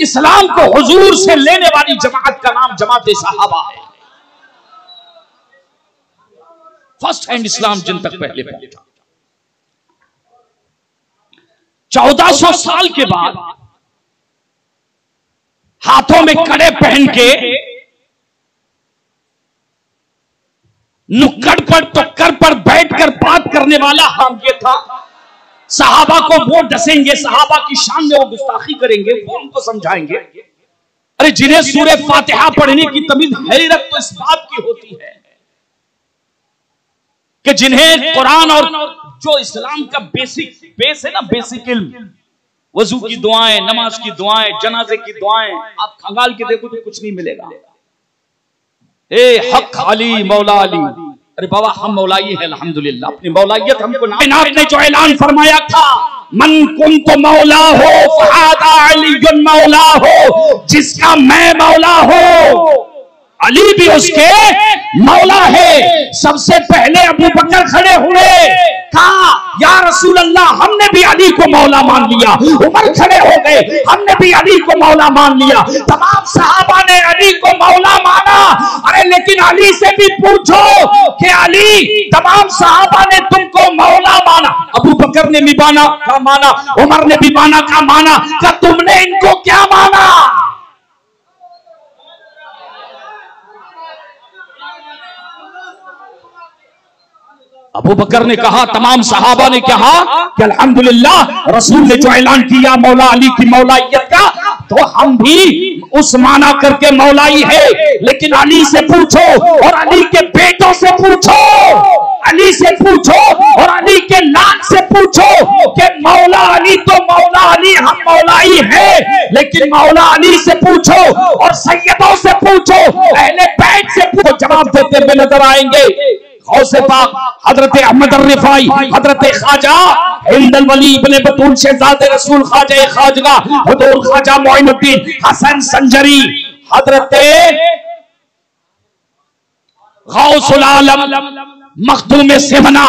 इस्लाम को हुजूर से लेने वाली जमात का नाम जमात सहाबा है। फर्स्ट हैंड इस्लाम जिन तक पहले पहुंचा। 1400 साल के बाद हाथों में कड़े पहन के नुक्कड़ पर टक्कर पर बैठकर बात करने वाला हम ये था। सहाबा को वो डसेंगे, सहाबा की शान में वो गुस्ताखी करेंगे, वो उनको समझाएंगे। अरे जिन्हें सूरह फातिहा पढ़ने की तमीज हैरत तो इस बात की होती है कि जिन्हें कुरान और जो इस्लाम का बेस है ना, बेसिक इल्म, वजू की दुआएं, नमाज की दुआएं, जनाजे की दुआएं, आप खंगाल के देखो तो कुछ नहीं मिलेगा। ए हक अली मौला अली, अरे बाबा हम मौलाई है अल्हम्दुलिल्लाह, अपनी मौलाइयत हमको नाम ने जो ऐलान फरमाया था, मन कुंतु मौला हो फहादा अली मौला हो, जिसका मैं मौला हो अली भी उसके मौला है। सबसे पहले अबू बकर खड़े हुए, कहा या रसूल अल्लाह हमने भी अली को मौला मान लिया। उमर खड़े हो गए, हमने भी अली को मौला मान लिया। तमाम सहाबा ने अली को मौला माना। अरे लेकिन अली से भी पूछो कि अली, तमाम सहाबा ने तुमको मौला माना, अबू बकर ने भी माना क्या माना, उमर ने भी माना क्या माना, क्या तुमने इनको क्या माना? अबू बकर ने कहा, तमाम सहाबा ने कहा कि अल्हम्दुलिल्लाह रसूल ने जो ऐलान किया मौला अली की मौलाइयत का, तो हम भी उस माना करके मौलाई है। लेकिन अली से पूछो और अली के बेटों से पूछो, अली से पूछो और अली के लाल से पूछो कि मौला अली तो मौला अली हम मौलाई है, लेकिन मौला अली से पूछो और सैयदों से पूछो, अहले बैत से पूछो, जवाब देते हुए नजर आएंगे। गौसे पाक हजरत अहमद रिफाई, हजरत ख्वाजा हिंदल वली इब्ने बतूल शहजादे रसूल ख्वाजा खाजगा हुजूर ख्वाजा मोइनुद्दीन हसन संजरी, हजरत गौसुल आलम मखदूम सिमना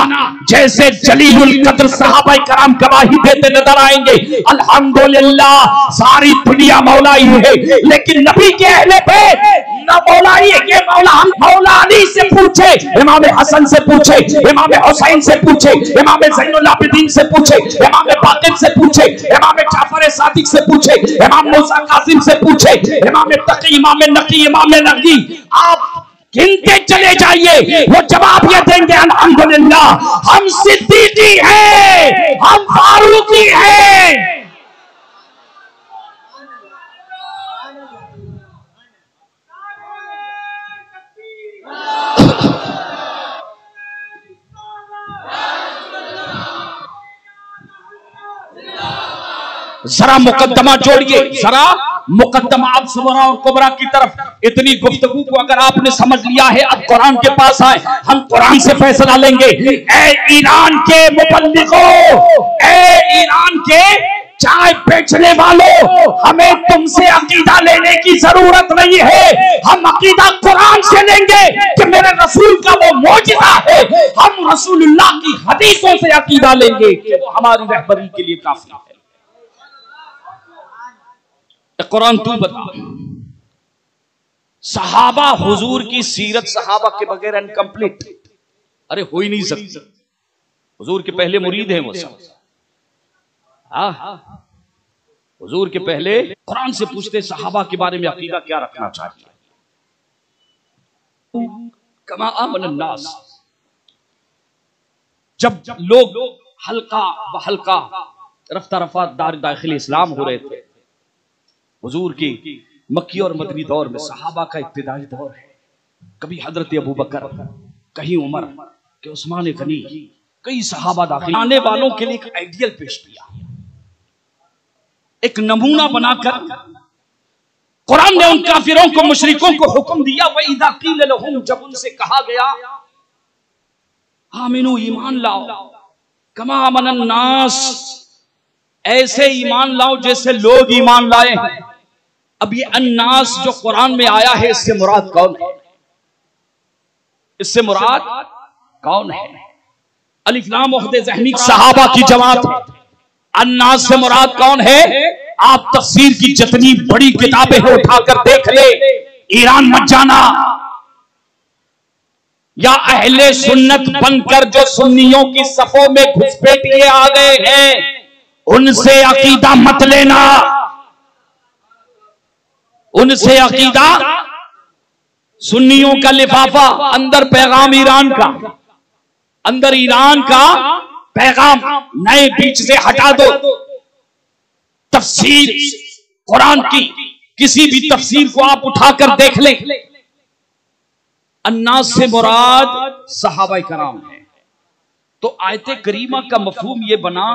जैसे जलीलुल कद्र सहाबा कराम गवाही देते नजर आएंगे। अल्हम्दुलिल्लाह सारी दुनिया मौलाई है, लेकिन नबी के अहले बैत न मौलाई है। ये मौला हम मौला अली से पूछे, इमाम हसन से पूछे, इमाम हुसैन से पूछे, इमाम ज़ैनुल आबिदीन से पूछे, इमाम बाक़िर से पूछे, इमाम जाफर सादिक से पूछे, इमाम मूसा कासिम से पूछे, इमाम तकी, इमाम नकी, इमाम नगी, आप गिनते चले जाइए, वो जवाब ये देंगे अल्हम्दुलिल्लाह हम सिद्दीकी हैं, हम फारूकी हैं। जरा मुकद्दमा जोड़िए, जरा मुकद्दमा अब सुबरा और कुबरा की तरफ। इतनी गुफ्तगू को अगर आपने समझ लिया है, अब कुरान के पास आए, हम कुरान से फैसला लेंगे। ए ईरान के मुबल्लिगों, ए ईरान के चाय बेचने वालों, हमें तुमसे अकीदा लेने की जरूरत नहीं है। हम अकीदा कुरान से लेंगे कि मेरे रसूल का वो मौजिज़ा है। हम रसूलुल्लाह की हदीसों से अकीदा लेंगे कि वो हमारी रहबरी के लिए काफी है। कुरान तू बता। सहाबा हुजूर की सीरत सहाबा के बगैर इनकम्प्लीट, अरे हो ही नहीं सकती। हुजूर के पहले मुरीद हैं वो सब। हुजूर के पहले कुरान से पूछते सहाबा के बारे में अकीदा क्या रखना चाहिए। कमा आमन नास, जब लोग हल्का बहल्का रफ्ता रफा दाखिल इस्लाम हो रहे थे, हुजूर की मक्की और मदनी दौर में सहाबा का इब्तिदाई दौर है। कभी हजरत अबू बकर, कहीं उमर के उस्मान गनी, कई सहाबा दाखिल। आने वालों के लिए एक आइडियल पेश किया, एक नमूना बनाकर कुरान ने उन काफिरों को, मुशरिकों को हुक्म दिया, वइज़ा क़ील लहुम, जब उनसे कहा गया आमिनू, ईमान लाओ, कमा आमनन नास, ऐसे ईमान लाओ जैसे लोग ईमान लाए हैं। अब ये अन्नास जो कुरान में आया है, इससे मुराद कौन है? इससे मुराद कौन है? अलिफ लाम वहदे ज़हनी सहाबा की जमात है। अन्नास से मुराद कौन है? आप तफसीर की जितनी बड़ी किताबें हैं उठाकर देख ले, ईरान मत जाना, या अहले सुन्नत बनकर जो सुन्नियों की सफों में घुसपैठिए आ गए हैं, उनसे अकीदा मत लेना, उनसे अकीदा। सुन्नियों का लिफाफा, अंदर पैगाम ईरान का, अंदर ईरान का पैगाम, नए बीच से हटा दो। तफसीर कुरान की किसी भी तफसीर को आप उठाकर देख लें, अन्नास से मुराद सहाबा कराम है। तो आयत करीमा का मफहूम यह बना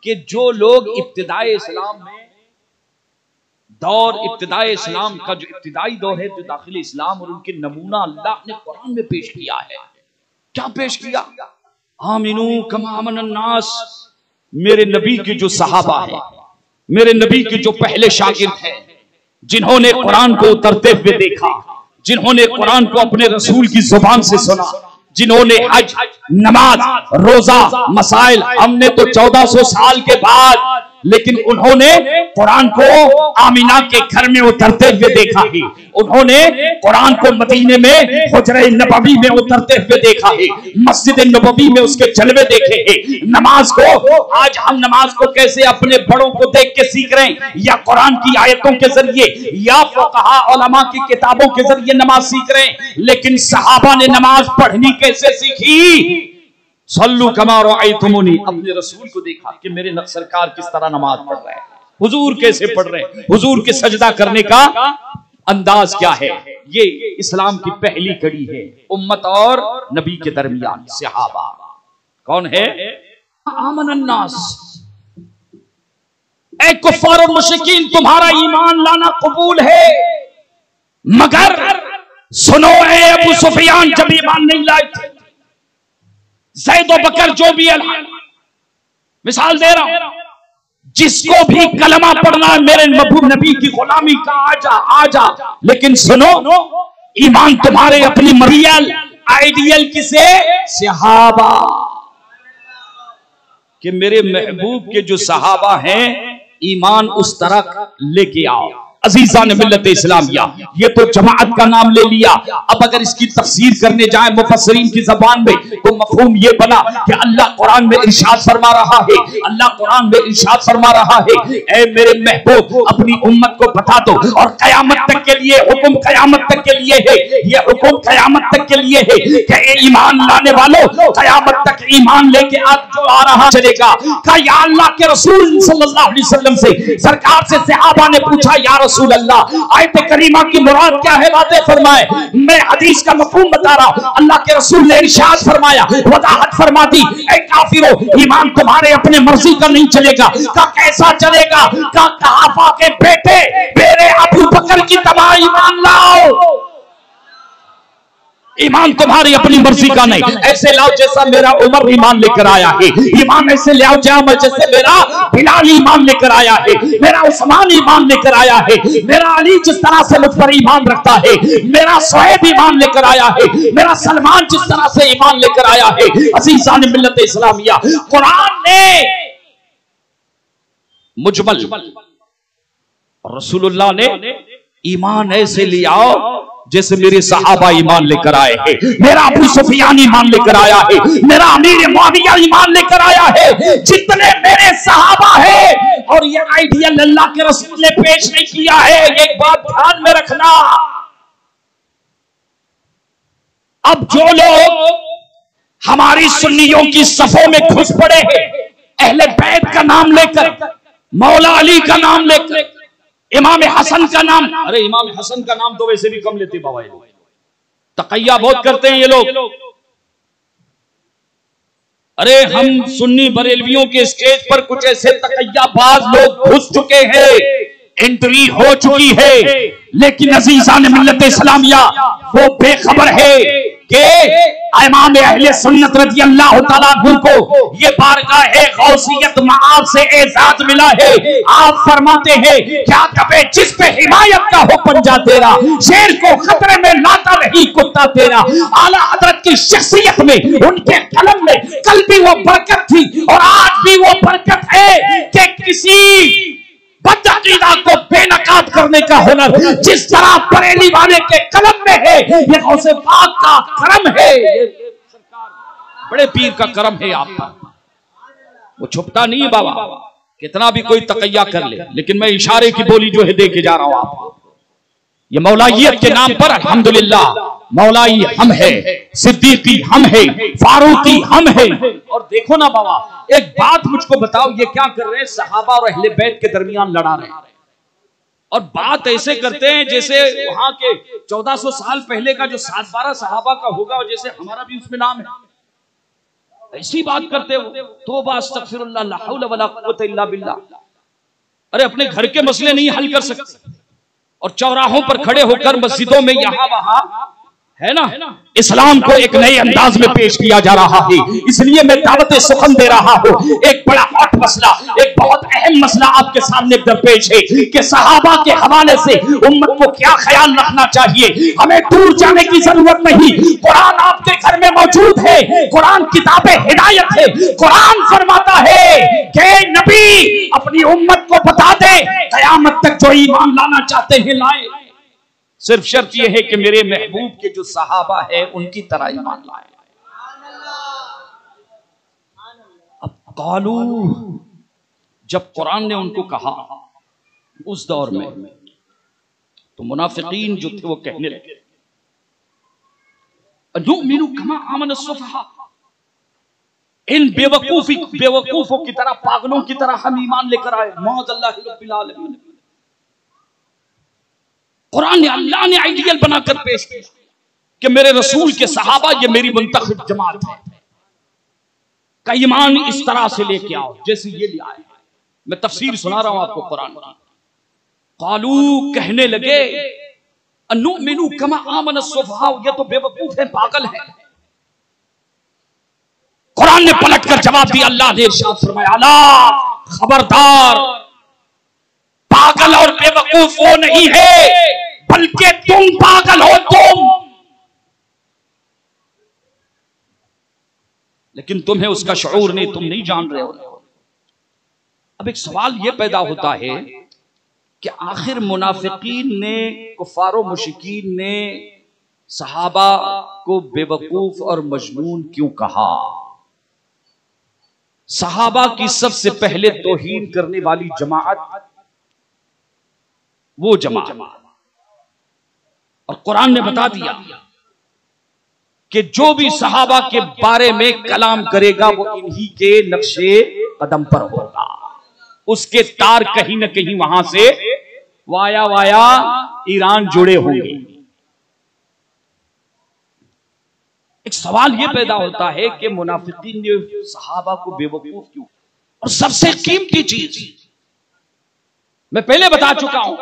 कि जो लोग इब्तिदाए इस्लाम में दौर, इब्तिदाए इस्लाम का जो इब्तिदाई दौर है, जो दाखिल इस्लाम, और उनके नमूना अल्लाह ने कुरान में पेश किया है। क्या पेश किया? आमिनू कमा आमनन नास, मेरे नबी के जो सहाबा है, मेरे नबी के जो पहले शागिर्द हैं, जिन्होंने कुरान को उतरते हुए देखा, जिन्होंने कुरान को अपने रसूल की जुबान से सुना, जिन्होंने हज, नमाज, रोजा, मसाइल, हमने तो 1400 साल के बाद, लेकिन उन्होंने कुरान को आमिना के घर में उतरते हुए देखा है, उन्होंने कुरान को मदीने में हुजरे नबवी में उतरते हुए देखा है, मस्जिद नबवी में उसके जलवे देखे हैं। नमाज को, आज हम नमाज को कैसे अपने बड़ों को देख के सीख रहे हैं, या कुरान की आयतों के जरिए, या फुक़हा उलमा की किताबों के जरिए नमाज सीख रहे हैं, लेकिन सहाबा ने नमाज पढ़नी कैसे सीखी? सल्लू कमा रअयतुमूनी, अपने रसूल को देखा कि मेरे सरकार किस तरह नमाज पढ़ रहे हैं, हुजूर कैसे पढ़ रहे हैं, हुजूर के सजदा करने का अंदाज क्या है। ये इस्लाम की पहली कड़ी है, उम्मत और नबी के दरमियान सहाबा। कौन है? आमनन नास, ऐ कुफ्फार और मुशरिकीन, तुम्हारा ईमान लाना कबूल है, मगर सुनो ऐ अबू सुफियान, जब ईमान नहीं लाए थे, ज़ैद और बकर जो भी, मिसाल दे रहा हूं, जिसको भी कलमा पढ़ना है मेरे नबी की गुलामी का, आजा आजा, लेकिन सुनो, ईमान तुम्हारे अपनी मरियल आइडियल किसे? सहाबा, कि मेरे महबूब के जो सहाबा हैं, ईमान उस तरह लेके आओ। अजीजा ने मिल्लत इस्लामिया, ये तो जमाअत का नाम ले लिया। अब अगर इसकी तफसीर करने जाए मुफस्सिरीन की जबान में, तो मफहूम ये बना कि अल्लाह कुरान में इरशाद फरमा रहा है, अल्लाह कुरान में इरशाद फरमा रहा है, ऐ मेरे महबूब अपनी उम्मत को बता दो, और कयामत तक के लिए हुक्म, कयामत तक के लिए है ये हुक्म, कयामत तक के लिए है कि ईमान लाने वालों, कयामत तक ईमान लेके आज जो आ रहा चलेगा। का या अल्लाह के रसूल सल्लल्लाहु अलैहि वसल्लम से, सरकार से सहाबा ने पूछा, या रसूल अल्लाह, आयत करीमा की मुराद क्या है, वाज़ेह फरमाए। मैं हदीस का मफहूम बता रहा हूं, अल्लाह के रसूल ने इरशाद फरमाया, वजाहत फरमा दी, ऐ काफिरों, ईमान तुम्हारे अपने मर्जी का नहीं चलेगा। का कैसा चलेगा? का कहाफा के बेटे मेरे अबू बकर की तबाह ईमान लाओ, ईमान तुम्हारी अपनी मर्जी का नहीं, ऐसे लाओ जैसा मेरा उमर ईमान लेकर आया है, ईमान ऐसे ले आओ जैसे मेरा बिलाल ईमान लेकर आया है, मेरा उस्मान ईमान लेकर आया है, मेरा अली जिस तरह से मुझ पर ईमान रखता है, मेरा सुहैब ईमान लेकर आया है, मेरा सलमान जिस तरह से ईमान लेकर आया है। अज़ीज़ान मिल्लत इस्लामिया, कुरान ने मुजमल और रसूलुल्लाह ने ईमान ऐसे ले आओ जैसे मेरे सहाबा ईमान लेकर आए हैं, मेरा अबू सुफियान ईमान लेकर आया है, मेरा अमीर मुआविया ईमान लेकर आया है, जितने मेरे सहाबा है। और ये आइडियल अल्लाह के रसूल ने पेश नहीं किया है, एक बात ध्यान में रखना। अब जो लोग हमारी सुन्नियों की सफों में घुस पड़े हैं, अहले बैत का नाम लेकर, मौला अली का नाम लेकर, इमाम हसन का नाम, अरे इमाम हसन का नाम तो वैसे भी कम लेते बाबा, ये लोग तकैया बहुत करते हैं ये लोग। अरे हम सुन्नी बरेलवियों के स्टेज पर कुछ ऐसे तकैयाबाज लोग घुस चुके हैं, एंट्री हो चुकी है, लेकिन अजीजान मिल्लत इस्लामिया वो बेखबर है कि इमाम अहले सुन्नत रज़ी अल्लाह तआला अन्हु को ये बारगाह गौसियत मआब से एजाज मिला है। आप फरमाते हैं क्या कबे जिस पे हिमायत का हो पंजा तेरा, शेर को खतरे में लाता नहीं कुत्ता तेरा। आला हजरत की शख्सियत में, उनके कलम में कल भी वो बरकत थी और आज भी वो बरकत है कि किसी बदअकीदा को बेनकाब करने का हुनर जिस तरह बरेली वाले के कलम में है, ये गौसे पाक का करम है, ये सरकार बड़े पीर का करम है आप पर। वो छुपता नहीं है बाबा, कितना भी कोई तकैया कर ले, लेकिन मैं इशारे की बोली जो है दे के जा रहा हूं आपको। ये मौलाइयत के नाम पर अल्हम्दुलिल्लाह मौलाई हम है, सिद्दीकी हम है, फारूकी हम है। और देखो ना बाबा, एक बात मुझको बताओ, ये क्या कर रहे हैं? सहाबा और अहले बैत के दरमियान लड़ा रहे हैं और बात ऐसे करते हैं जैसे वहां के 1400 साल पहले का जो 7-12 सहाबा का होगा और जैसे हमारा भी उसमें नाम है, ऐसी बात करते हो। तौबा अस्तगफिरुल्लाह, ला हौला वला कुव्वता इल्ला बिल्लाह। अरे अपने घर के मसले नहीं हल कर सकते और चौराहों पर खड़े होकर मस्जिदों में यहां वहां, है ना, इस्लाम को एक नए अंदाज में पेश किया जा रहा है। इसलिए मैं दावत सुखन दे रहा हूं। एक बड़ा हॉट मसला, एक बहुत अहम मसला आपके सामने दरपेश है कि सहाबा के हवाले से उम्मत को क्या ख्याल रखना चाहिए। हमें दूर जाने की जरूरत नहीं, कुरान आपके घर में मौजूद है, कुरान किताबे हिदायत है। कुरान फरमाता है कि नबी अपनी उम्मत को बता दे, कयामत तक जो ईमान लाना चाहते हैं लाए, सिर्फ शर्त यह है कि मेरे महबूब के जो सहाबा है उनकी तरह ईमान लाए। अब कालू, जब कुरान ने उनको कहा उस दौर में, तो मुनाफिकीन जो थे वो कहने लगे, अनुमिनु कमा आमन सुफहा, इन बेवकूफों की तरह, पागलों की तरह हम ईमान लेकर आए। मौज़ल्लाहि रब्बिल आलमीन। कुरान ने, अल्लाह ने आइडियल बनाकर पेश किया कि मेरे रसूल के सहाबा ये मेरी मुंतखब जमात है, का ईमान इस तरह से लेके आओ जैसे ये ले आए। मैं तफसीर सुना रहा हूं आपको कुरान की। कालू, कहने लगे, अनुमिनु कमा आमन सुफहा, ये तो बेवकूफ है, पागल है। कुरान ने पलटकर जवाब दिया, अल्लाह ने इरशाद फरमाया, अला खबरदार, पागल और बेवकूफ वो नहीं है, बल्कि तुम पागल हो तुम, लेकिन तुम्हें उसका शऊर नहीं, तुम नहीं जान रहे हो। अब एक सवाल यह पैदा होता है कि आखिर मुनाफिकीन ने, कुफारो मुशरिकीन ने सहाबा को बेवकूफ और मजनून क्यों कहा? सहाबा की सबसे पहले तौहीन करने वाली जमाअत वो जमाअत, और कुरान ने बता दिया कि जो भी सहाबा के बारे में कलाम करेगा वो इन्हीं के नक्शे कदम पर होगा, उसके तार कहीं न कहीं वहां से वाया वाया ईरान जुड़े होंगे। एक सवाल यह पैदा होता है कि मुनाफिकीन ने सहाबा को बेवकूफ क्यों? और सबसे कीमती चीज मैं पहले बता चुका हूं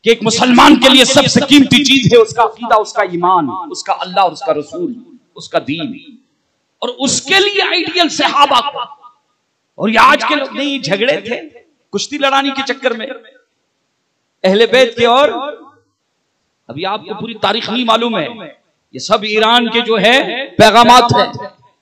कि एक मुसलमान के लिए सबसे कीमती चीज है उसका अकीदा, उसका ईमान, उसका अल्लाह और उसका रसूल, उसका दीन, और उसके लिए आइडियल सहाबा को। और ये आज के लोग नहीं, झगड़े थे कुश्ती लड़ाने के चक्कर में अहले बैत के, और अभी आपको पूरी तारीख नहीं मालूम है, ये सब ईरान के जो है पैगामात है,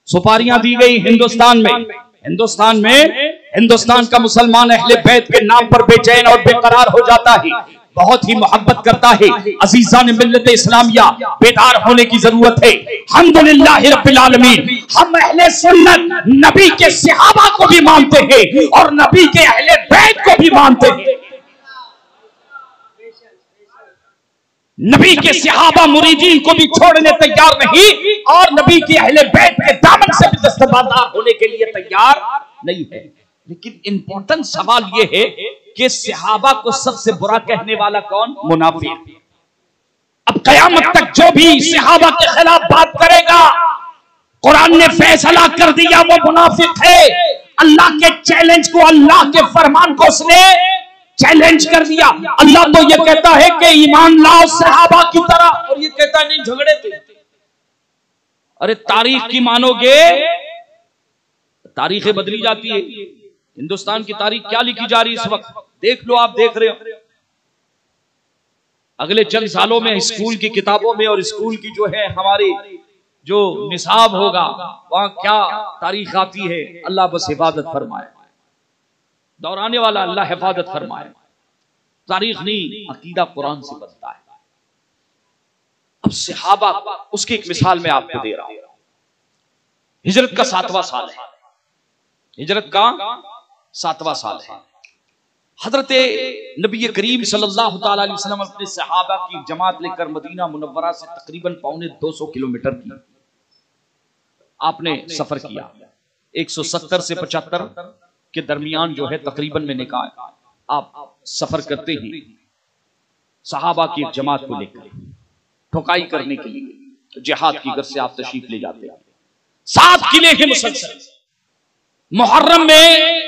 सुपारियां दी गई हिंदुस्तान में हिंदुस्तान का मुसलमान अहले बैत के नाम पर बेचैन और बेकरार हो जाता है, बहुत ही मोहब्बत करता है। अजीजान मिल्लत इस्लामिया, बेदार होने की जरूरत है। अल्हम्दुलिल्लाह रब्बिल आलमीन, हम अहले सुन्नत नबी के सहाबा को भी मानते हैं और नबी के अहले बैत को भी मानते हैं। नबी के सहाबा मुरीदीन को भी छोड़ने तैयार नहीं और नबी के अहले बैत के दामन से भी दस्तबरदार होने के लिए तैयार नहीं है। लेकिन इंपॉर्टेंट सवाल यह है कि सहाबा को सबसे बुरा कहने वाला कौन? मुनाफिक। अब कयामत तक जो भी सहाबा के खिलाफ बात करेगा, कुरान ने फैसला कर दिया वो मुनाफिक है। अल्लाह के चैलेंज को, अल्लाह के फरमान को उसने चैलेंज कर दिया। अल्लाह तो ये कहता है कि ईमान लाओ सहाबा की तरह, और ये कहता नहीं झगड़े थे। अरे तारीख की मानोगे, तारीखें बदली जाती है। हिंदुस्तान की तारीख क्या लिखी जा रही है इस वक्त, देख लो, आप देख रहे हो। अगले चंद सालों में स्कूल की किताबों में और स्कूल की जो है हमारी जो निसाब होगा, वहां क्या तारीख आती है। अल्लाह बस हिफाजत फरमाए, दौराने वाला अल्लाह हिफाजत फरमाए। तारीख नहीं, अकीदा कुरान से बनता है। अब सहाबा, उसकी एक मिसाल मैं आपको दे रहा हूं। हिजरत का 7वां साल है, हिजरत का 7वां साल है। हजरत नबी करीम सल्लल्लाहु ताला अलैहि वसल्लम अपने सहाबा की जमात लेकर मदीना मुनव्वरा से तकरीबन 250 किलोमीटर की आपने सफर किया। 170 से 75 के दरमियान जो है तकरीबन मैंने कहा आप सफर करते ही सहाबा की एक जमात को लेकर ठोकाई करने के लिए जिहाद की गर्ज से आप तशरीफ ले जाते हैं। 7 किले के मुसलसल मुहर्रम में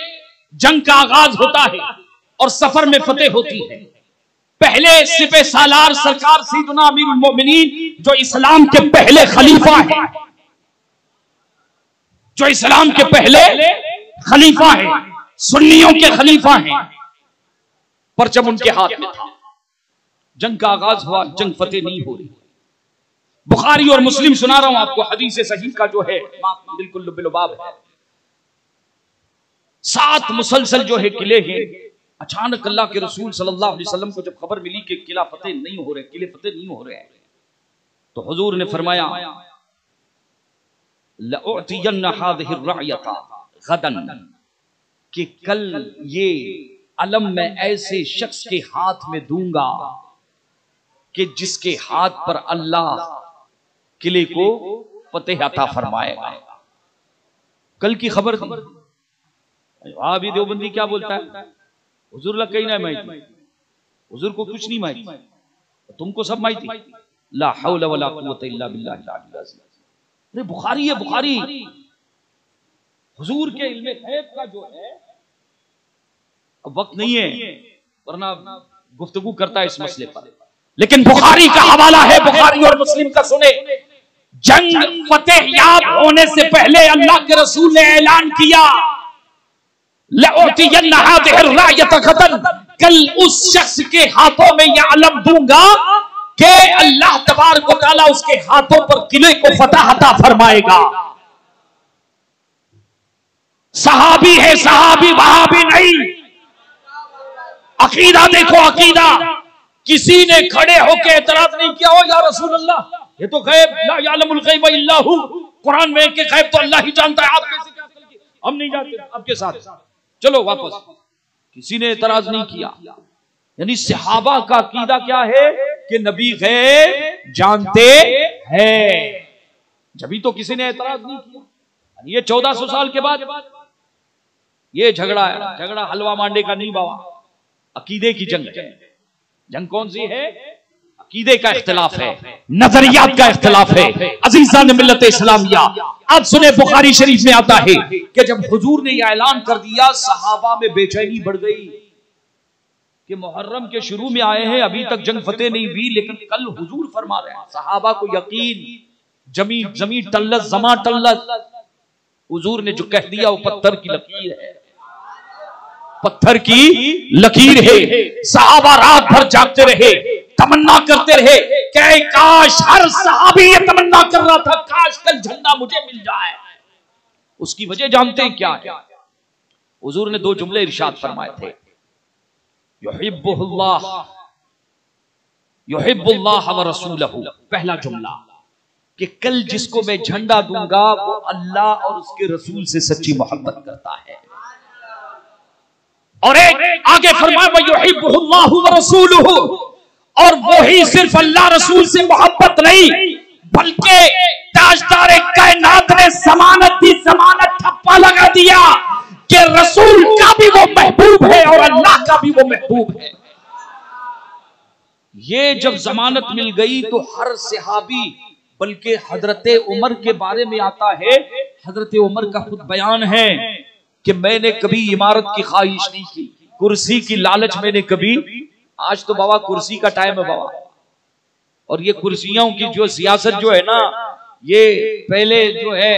जंग का आगाज होता है और सफर में फतेह होती है। पहले सिपह सालार सरकार सैयदना अमीरुल मोमिनीन जो इस्लाम के पहले खलीफा है, जो इस्लाम के पहले खलीफा है, सुन्नियों के खलीफा हैं, परचम उनके हाथ में था। जंग का आगाज हुआ, जंग फतेह नहीं हो रही। बुखारी और मुस्लिम सुना रहा हूं आपको, हदीस सही का जो है बिल्कुल लुबेलुबाब है। 7 मुसलसल जो है किले हैं। अचानक अल्लाह के रसूल सल्लल्लाहु अलैहि वसल्लम को जब खबर मिली कि किला फतेह नहीं हो रहे, किले फतेह नहीं हो रहे हैं, तो हुजूर ने फरमाया लउतियन्ना हाज़िहि अर्रअयता गदन, कि कल ये अलम मैं ऐसे शख्स के हाथ में दूंगा कि जिसके हाथ पर अल्लाह किले को फतेह अता फरमाएगा। कल की खबर थी। अभी देवबंदी क्या बोलता है, हुजूर ला कहीं ना माहिती, हुजूर को कुछ नहीं माहिती, तुमको सब माहिती। ला हौला वला कुव्वता इल्ला बिल्लाहिल अलिय्यिल अज़ीम। अरे बुखारी है, बुखारी हुजूर के इल्मे गैब का जो है, अब वक्त नहीं है वरना गुफ्तगू करता है इस मसले पर, लेकिन बुखारी का हवाला है, बुखारी और मुस्लिम का सुने। जंग फतेह याब होने से पहले अल्लाह के रसूल ने ऐलान किया लउतियन्ना हाज़िहि अर्रअयता गदन, कल उस शख्स के हाथों में यह अलम दूंगा कि अल्लाह तबारक व तआला उसके हाथों पर किले को फतह अता फरमाएगा। सहाबी है, सहाबी वहाबी नहीं। अकीदा देखो, अकीदा। किसी ने खड़े होकर एतराज नहीं किया, हो या रसूल अल्लाह ये तो गैब, ला यालमुल गैब इल्ला हु, कुरान में कि गैब तो अल्लाह ही जानता है, आप कैसे क्या करेंगे, हम नहीं जानते, आपके साथ चलो वापस। किसी ने एतराज नहीं किया। यानी सहाबा का अकीदा क्या है कि नबी गैब जानते हैं, जब तो किसी ने एतराज नहीं किया। ये 1400 साल के बाद ये झगड़ा है, झगड़ा हलवा मांडे का नहीं बाबा, अकीदे की जंग है। जंग कौन सी है? अकीदे का इख्तिलाफ है, नजरियात का इख्तिलाफ है। अजीजान मिल्लत इस्लामिया, अब सुने बुखारी शरीफ में आता है कि जब हुजूर ने यह ऐलान कर दिया, सहाबा में बेचैनी बढ़ गई कि मुहर्रम के शुरू में आए हैं, अभी तक जंग फतेह नहीं हुई, लेकिन कल हुजूर फरमा रहे हैं। सहाबा को यकीन, जमी टल्लत, जमा टल्लत। हुजूर ने जो कह दिया वो पत्थर की लकीर है, पत्थर की लकीर है। सहाबा रात भर जागते रहे, तमन्ना करते रहे कि काश, हर सहाबी ये तमन्ना कर रहा था, काश कल झंडा मुझे मिल जाए। उसकी वजह जानते हैं क्या है? हुजूर ने 2 जुमले इरशाद फरमाए थे, युहिब्बुल्लाह व रसूलहू। पहला जुमला कि कल जिसको मैं झंडा दूंगा वो अल्लाह और उसके रसूल से सच्ची मोहब्बत करता है। और एक आगे फरमाया युहिब्बुल्लाह व रसूलहू, और वही सिर्फ अल्लाह रसूल से मोहब्बत नहीं बल्कि ताजदार कायनात ने जमानत दी, जमानत ठप्पा लगा दिया कि रसूल का भी वो महबूब है और अल्लाह का भी वो महबूब है। ये जब जमानत मिल गई तो हर सहाबी, बल्कि हजरत उमर के बारे में आता है, हजरत उमर का खुद बयान है कि मैंने कभी इमारत की ख्वाहिश नहीं की, कुर्सी की लालच मैंने कभी, आज तो बाबा कुर्सी का टाइम है बाबा, और ये कुर्सियों की जो सियासत जो है ना, ये पहले जो है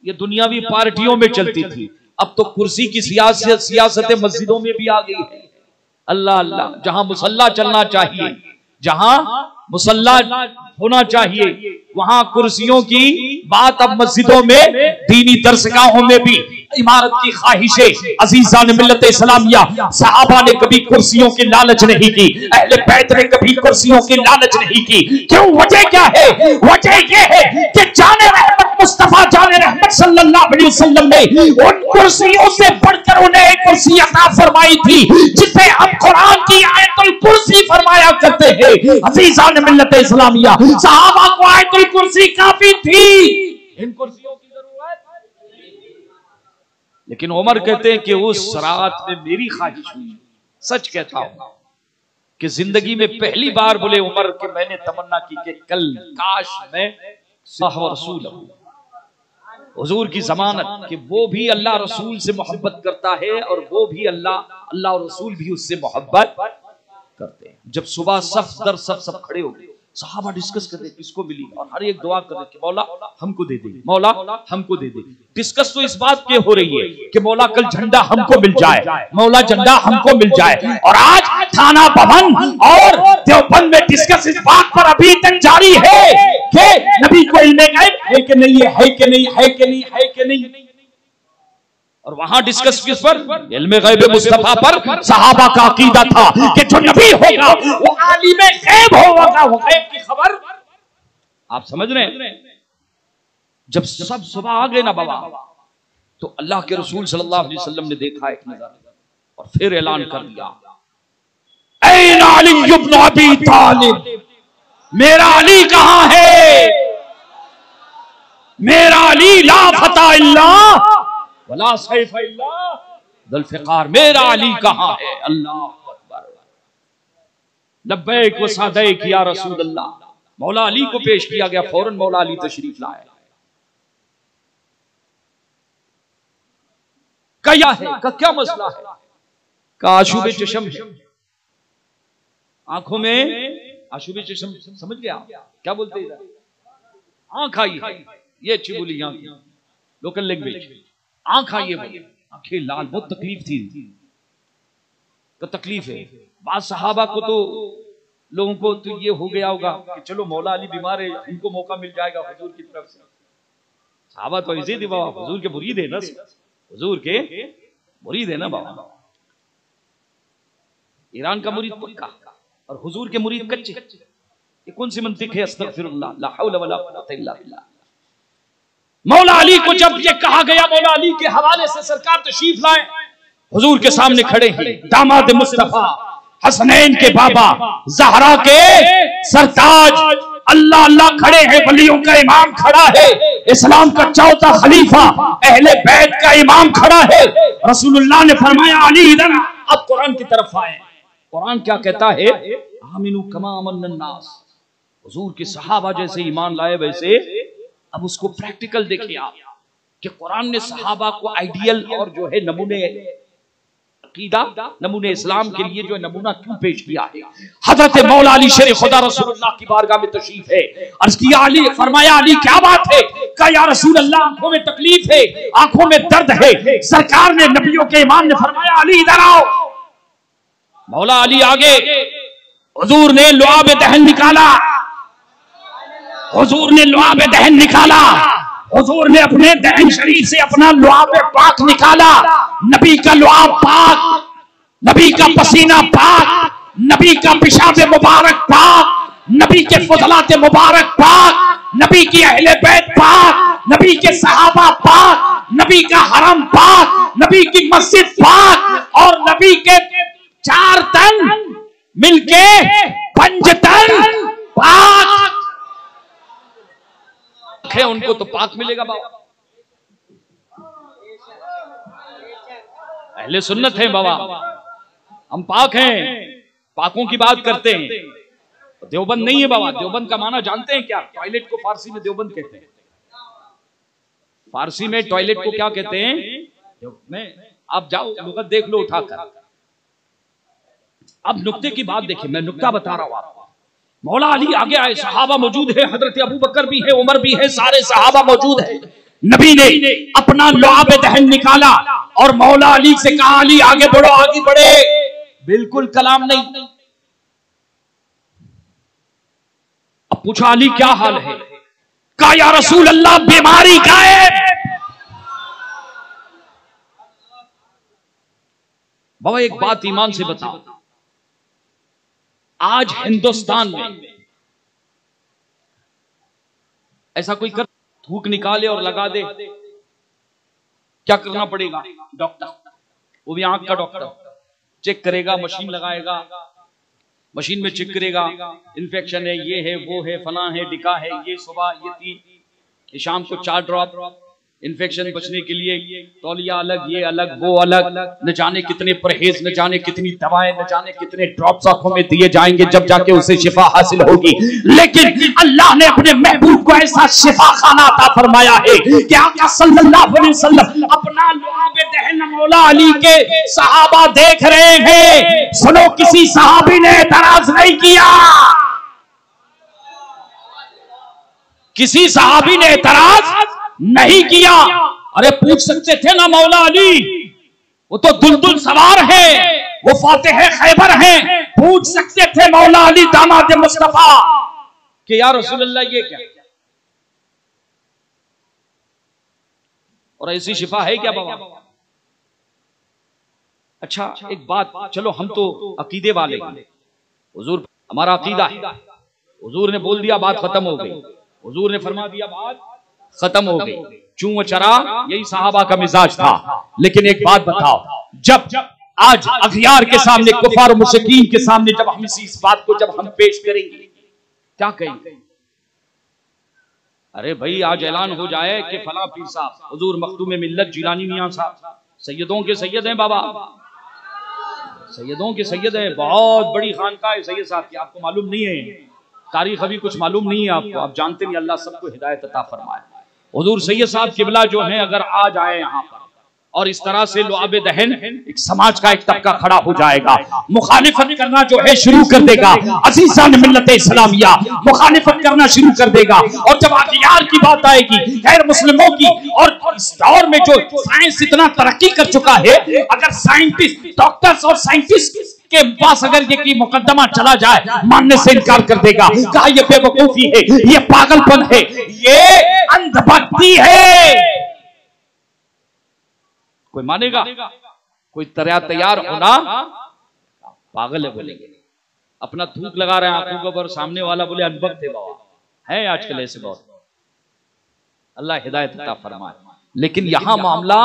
ये दुनियावी पार्टियों में चलती थी, अब तो कुर्सी की सियासत मस्जिदों में भी आ गई है। अल्लाह अल्लाह, जहां मुसल्ला चलना चाहिए, जहां मुसल्ला होना चाहिए, वहां कुर्सियों की बात अब मस्जिदों में, दीनी दरसगाहों में भी इमारत की ख्वाहिशें। अजीजान मिल्लत इस्लामिया, सहाबा ने कभी कुर्सियों की लालच नहीं की, अहले बैत ने कभी कुर्सियों की लालच नहीं की। क्यों? वजह क्या है? वजह यह है कि जाने रहमत मुस्तफा जाने रहमत सल्लल्लाहु अलैहि वसल्लम ने उन कुर्सियों से बढ़कर उन्हें एक कुर्सी अता फरमाई थी जिसे हम कुरान की आयतुल कुर्सी फरमाया करते हैं। अजीजान मिल्लत इस्लामिया, सहाबा को आयतुल कुर्सी काफी थी, इन कुर्सियों की जरूरत। लेकिन उमर कहते हैं कि उस रात में मेरी ख्वाहिश हुई, सच कहता हूं कि जिंदगी में पहली बार बोले उमर कि मैंने तमन्ना की कि कल काश मैं रसूल हुजूर की जमानत, कि वो भी अल्लाह रसूल से मोहब्बत करता है और वो भी अल्लाह और रसूल भी उससे मोहब्बत करते हैं। जब सुबह सफ दर सफ सब खड़े हो गए, सहाबा डिस्कस कर रहे किसको मिली, और हर एक दुआ कर रहे कि मौला हमको दे दे, मौला हमको दे दे। डिस्कस तो इस बात पे हो रही है कि मौला कल झंडा हमको मिल जाए, मौला झंडा हमको मिल जाए। और आज थाना भवन और देवबंद में डिस्कस इस बात पर अभी तक जारी है कि नबी को इल्मे गैब है कि नहीं, है कि नहीं, है कि नहीं, है कि नहीं। और वहां डिस्कस किस पर? इल्मे गैब मुस्तफा पर। सहाबा का अकीदा था कि जो नबी होगा वो आलिमे गैब होगा, वो गैब की खबर। आप समझ रहे हैं? जब सब सुबह आ गए ना बाबा, तो अल्लाह के रसूल सल्लल्लाहु अलैहि वसल्लम ने देखा एक नजर और फिर ऐलान कर दिया, ऐन अली इब्न अबी तालिब, मेरा अली कहां है? मेरा अली ला फता इल्ला वला सैफ इल्ला जुल्फिकार, मेरा अली कहां है? अल्लाह अकबर, लब्बैक व सदैक या रसूल अल्लाह। मौला अली को पेश किया गया, फौरन मौला अली तशरीफ लाए। क्या है? क्या मसला है? का आशूबे चशम है, आंखों में आशूबे चशम, समझ गया क्या बोलते हैं? आंख आई है, ये अच्छी बोली यहाँ की लोकल लैंग्वेज। आंख आई है, आंखें लाल, बहुत तकलीफ थी। तो तकलीफ है, बाद सहाबा को तो लोगों को तो ये हो गया होगा कि चलो मौला अली बीमार है, इनको मौका मिल जाएगा हुजूर की तरफ से। सहाबा तो ऐसे थे बाबा, हुजूर के मुरीद है ना, हुजूर के मुरीद है ना बाबा। ईरान का मुरीद पक्का और हुजूर के मुरीद कच्चे, ये कौन सी मंतिक है? अस्तगफिरुल्लाह, ला हौला वला कुव्वता इल्ला बिल्लाह। मौला अली को जब ये कहा गया, मौला अली के हवाले से सरकार तशरीफ लाए, हुजूर के सामने खड़े हैं दामाद मुस्तफा, हसनैन के बाबा, ज़हरा के सरताज, अल्लाह अल्लाह खड़े हैं, वलियों का इमाम खड़ा है, इस्लाम का चौथा खलीफा, अहले बैत का इमाम खड़ा है। रसूलुल्लाह ने फरमाया अली इधर, अब कुरान की तरफ आए। कुरान क्या कहता है? आमिनु कमा आमन्नन नास, हुजूर के सहाबा जैसे ईमान लाए वैसे। अब उसको प्रैक्टिकल देखिए आप कि कुरान ने सहाबा को आइडियल और जो है नमूने अकीदा, नमूने इस्लाम के लिए जो नमूना क्यों पेश किया है। हजरत मौला अली शेर खुदा रसूलुल्लाह की बारगाह में तशरीफ है, अर्ज किया अली, फरमाया अली क्या बात है? कहा या रसूल अल्लाह, आंखों में तकलीफ है, आंखों में दर्द है। सरकार ने, नबियों के इमाम ने फरमाया अली इधर आओ। मौला अली आगे, हुजूर ने लुआब दहन निकाला, हुजूर ने लुआब दहन निकाला, हुजूर ने अपने दहन शरीफ से अपना लुआब पाक निकाला। नबी का लुआब पाक, नबी का पसीना पाक, नबी का पेशाब मुबारक पाक, नबी के फजलात मुबारक पाक, नबी की अहले बैत पाक, नबी के सहाबा पाक, नबी का हरम पाक, नबी की मस्जिद पाक, और नबी के 4 तन मिलके 5 तन पाक है। उनको तो पाक मिलेगा बाबा। अहले सुन्नत है बाबा, हम पाक हैं, पाकों की बात करते हैं। देवबंद नहीं है बाबा। देवबंद का माना जानते हैं क्या? टॉयलेट को फारसी में देवबंद कहते हैं। फारसी में टॉयलेट को क्या कहते हैं? आप जाओ लुगत देख लो उठाकर। अब नुक्ते की बात देखिए, मैं नुक्ता बता रहा हूं आपको। मौला अली आगे आए, सहाबा मौजूद है, हजरत अबू बकर भी है, उमर भी है, सारे सहाबा मौजूद है। नबी ने अपना लुआब दहन निकाला और मौला अली से कहा, अली आगे बढ़ो, आगे बढ़े। बिल्कुल कलाम नहीं। अब पूछा, अली क्या हाल है? कहा, या रसूल अल्लाह, बीमारी का है। बाबा एक बात ईमान से बताओ, आज हिंदुस्तान में ऐसा कोई कर थूक निकाले और लगा दे, क्या करना पड़ेगा? डॉक्टर, वो भी आंख का डॉक्टर, चेक करेगा, मशीन लगाएगा, मशीन में चेक करेगा, इन्फेक्शन है, ये है, वो है, फला है, डिका है, ये सुबह, ये 3, ये शाम को 4 ड्रॉप। इन्फेक्शन बचने के लिए तौलिया अलग, ये अलग, वो अलग, न जाने कितने परहेज, न जाने कितनी दवाएं, न जाने कितने ड्रॉप्स आंखों में दिए जाएंगे, जब जाके उसे शिफा हासिल होगी। लेकिन अल्लाह ने अपने महबूब को ऐसा शिफा खाना अता फरमाया है कि आका सल्लल्लाहु अलैहि वसल्लम अपना लुआब दहन मौला अली के सहाबा देख रहे हैं। सुनो, किसी सहाबी ने एतराज नहीं किया, किसी सहाबी ने एतराज नहीं किया। अरे पूछ सकते थे ना मौला अली, वो तो दुलदुल सवार है, वो फातिह खैबर है, पूछ सकते थे मौला अली दामाद मुस्तफा कि या रसूल अल्लाह ये क्या? और ऐसी शिफा है क्या बाबा? अच्छा एक बात, चलो हम तो अकीदे वाले, हुजूर हमारा अकीदा है, हुजूर ने बोल दिया बात खत्म हो गई, हुजूर ने फरमा दिया बात खत्म हो गई, चूं व चरा, यही सहाबा का मिजाज था। लेकिन एक बात बताओ, जब आज अखियार के सामने, कुफार और मुशरिकीन के सामने जब हम इस बात को जब हम पेश करेंगे, क्या कहेंगे? अरे भाई आज ऐलान हो जाए कि फला पीर साहब हुजूर मखदूम मिल्लत जिलानी मियां साहब सैयदों के सैयद हैं बाबा, सैयदों के सैयद हैं, बहुत बड़ी खानकाह है सैयद साहब की, आपको मालूम नहीं है, तारीख अभी कुछ मालूम नहीं है आपको, आप जानते नहीं, अल्लाह सबको हिदायत अता फरमाए। हुजूर सैयद साहब किबला जो है अगर आ जाए यहाँ पर और इस तरह से लुआब दहन, एक समाज का एक तबका खड़ा हो जाएगा, मुखालिफत करना जो है शुरू कर देगा। अज़ीज़ान मिल्लत इस्लामिया मुखालिफत करना शुरू कर देगा। और जब अखियार की बात आएगी, गैर मुस्लिमों की, और इस दौर में जो साइंस इतना तरक्की कर चुका है, अगर साइंटिस्ट, डॉक्टर्स और साइंटिस्ट के पास अगर ये मुकदमा चला जाए, मानने से इनकार कर देगा, कहा ये बेवकूफी है, ये पागलपन है, ये अंधभक्ति है। कोई मानेगा? कोई तैयार होना पागल है बोलेंगे, अपना थूक लगा रहे हैं आंखों के ऊपर, सामने वाला बोले अनबख्त है बाबा, है आजकल ऐसे बहुत, अल्लाह हिदायत अता फरमाए। लेकिन यहां मामला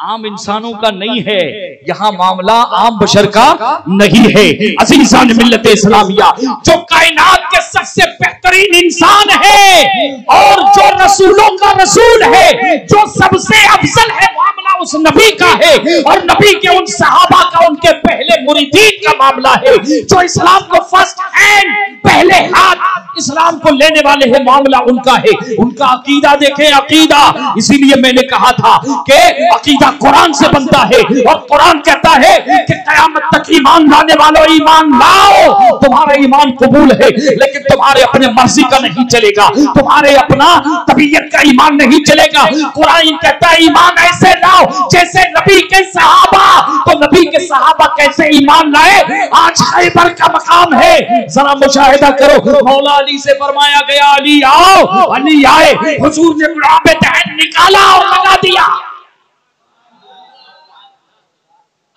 आम इंसानों का नहीं है, यहां मामला आम बशर का नहीं है। अज़ीज़ान मिल्लत इस्लामिया, जो कायनात के सबसे बेहतरीन इंसान है और जो रसूलों का रसूल है, जो सबसे अफजल है, मामला उस नबी का है, और नबी के उन सहाबा का, उनके पहले मुरीदीन का मामला है, जो इस्लाम को फर्स्ट हैंड, पहले हाथ इस्लाम को लेने वाले हैं, मामला उनका है। उनका अकीदा देखें, अकीदा, इसीलिए मैंने कहा था कि अकीदा कुरान से बनता है, और कुरान कहता है कि क़यामत तक ईमान लाने वालों ईमान लाओ, तुम्हारा ईमान कबूल है, लेकिन तुम्हारे अपने मर्जी का नहीं चलेगा, तुम्हारे अपना तबीयत का ईमान नहीं चलेगा। कुरान कहता है ईमान ऐसे लाओ जैसे नबी के सहाबा। तो नबी के सहाबा कैसे ईमान लाए? आज खैबर का मकाम है, जरा मुशाहिदा करो। मौला अली से फरमाया गया अली आओ, अली आए, हुजूर ने बुढ़ापे तहत निकाला और लगा दिया।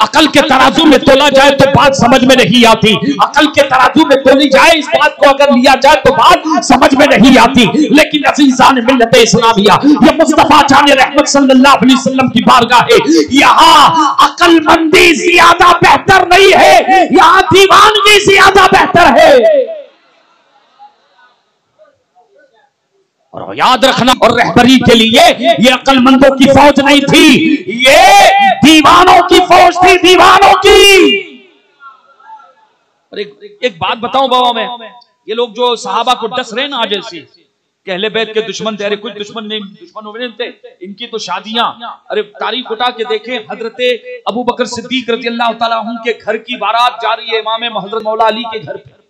अकल के तराजू में तोला जाए तो बात समझ में नहीं आती, अकल के तराजू में तोली जाए इस बात को अगर लिया जाए तो बात समझ में नहीं आती। लेकिन अज़ीज़ान मिल्लत इस्लामिया, ये मुस्तफा जान रहमत सल्लल्लाहु अलैहि वसल्लम की बारगाह है, यहाँ अकलमंदी ज्यादा बेहतर नहीं है, यहाँ दीवानगी ज्यादा बेहतर है। और याद रखना, और रहबरी के लिए ये अक्लमंदों की फौज नहीं थी, ये दीवानों की फौज थी, दीवानों की। और एक बात बताऊं बाबा, मैं ये लोग जो सहाबा को डस रहे ना आज ऐसे कहले बैत के दुश्मन थे, अरे कुछ दुश्मन नहीं थे, इनकी तो शादियां, अरे तारीख उठा के देखें, हजरत अबू बकर सिद्दीक रज़ी अल्लाह तआला अन्हु के घर की बारात जा रही है, इमाम हजरत मौला अली के घर पे,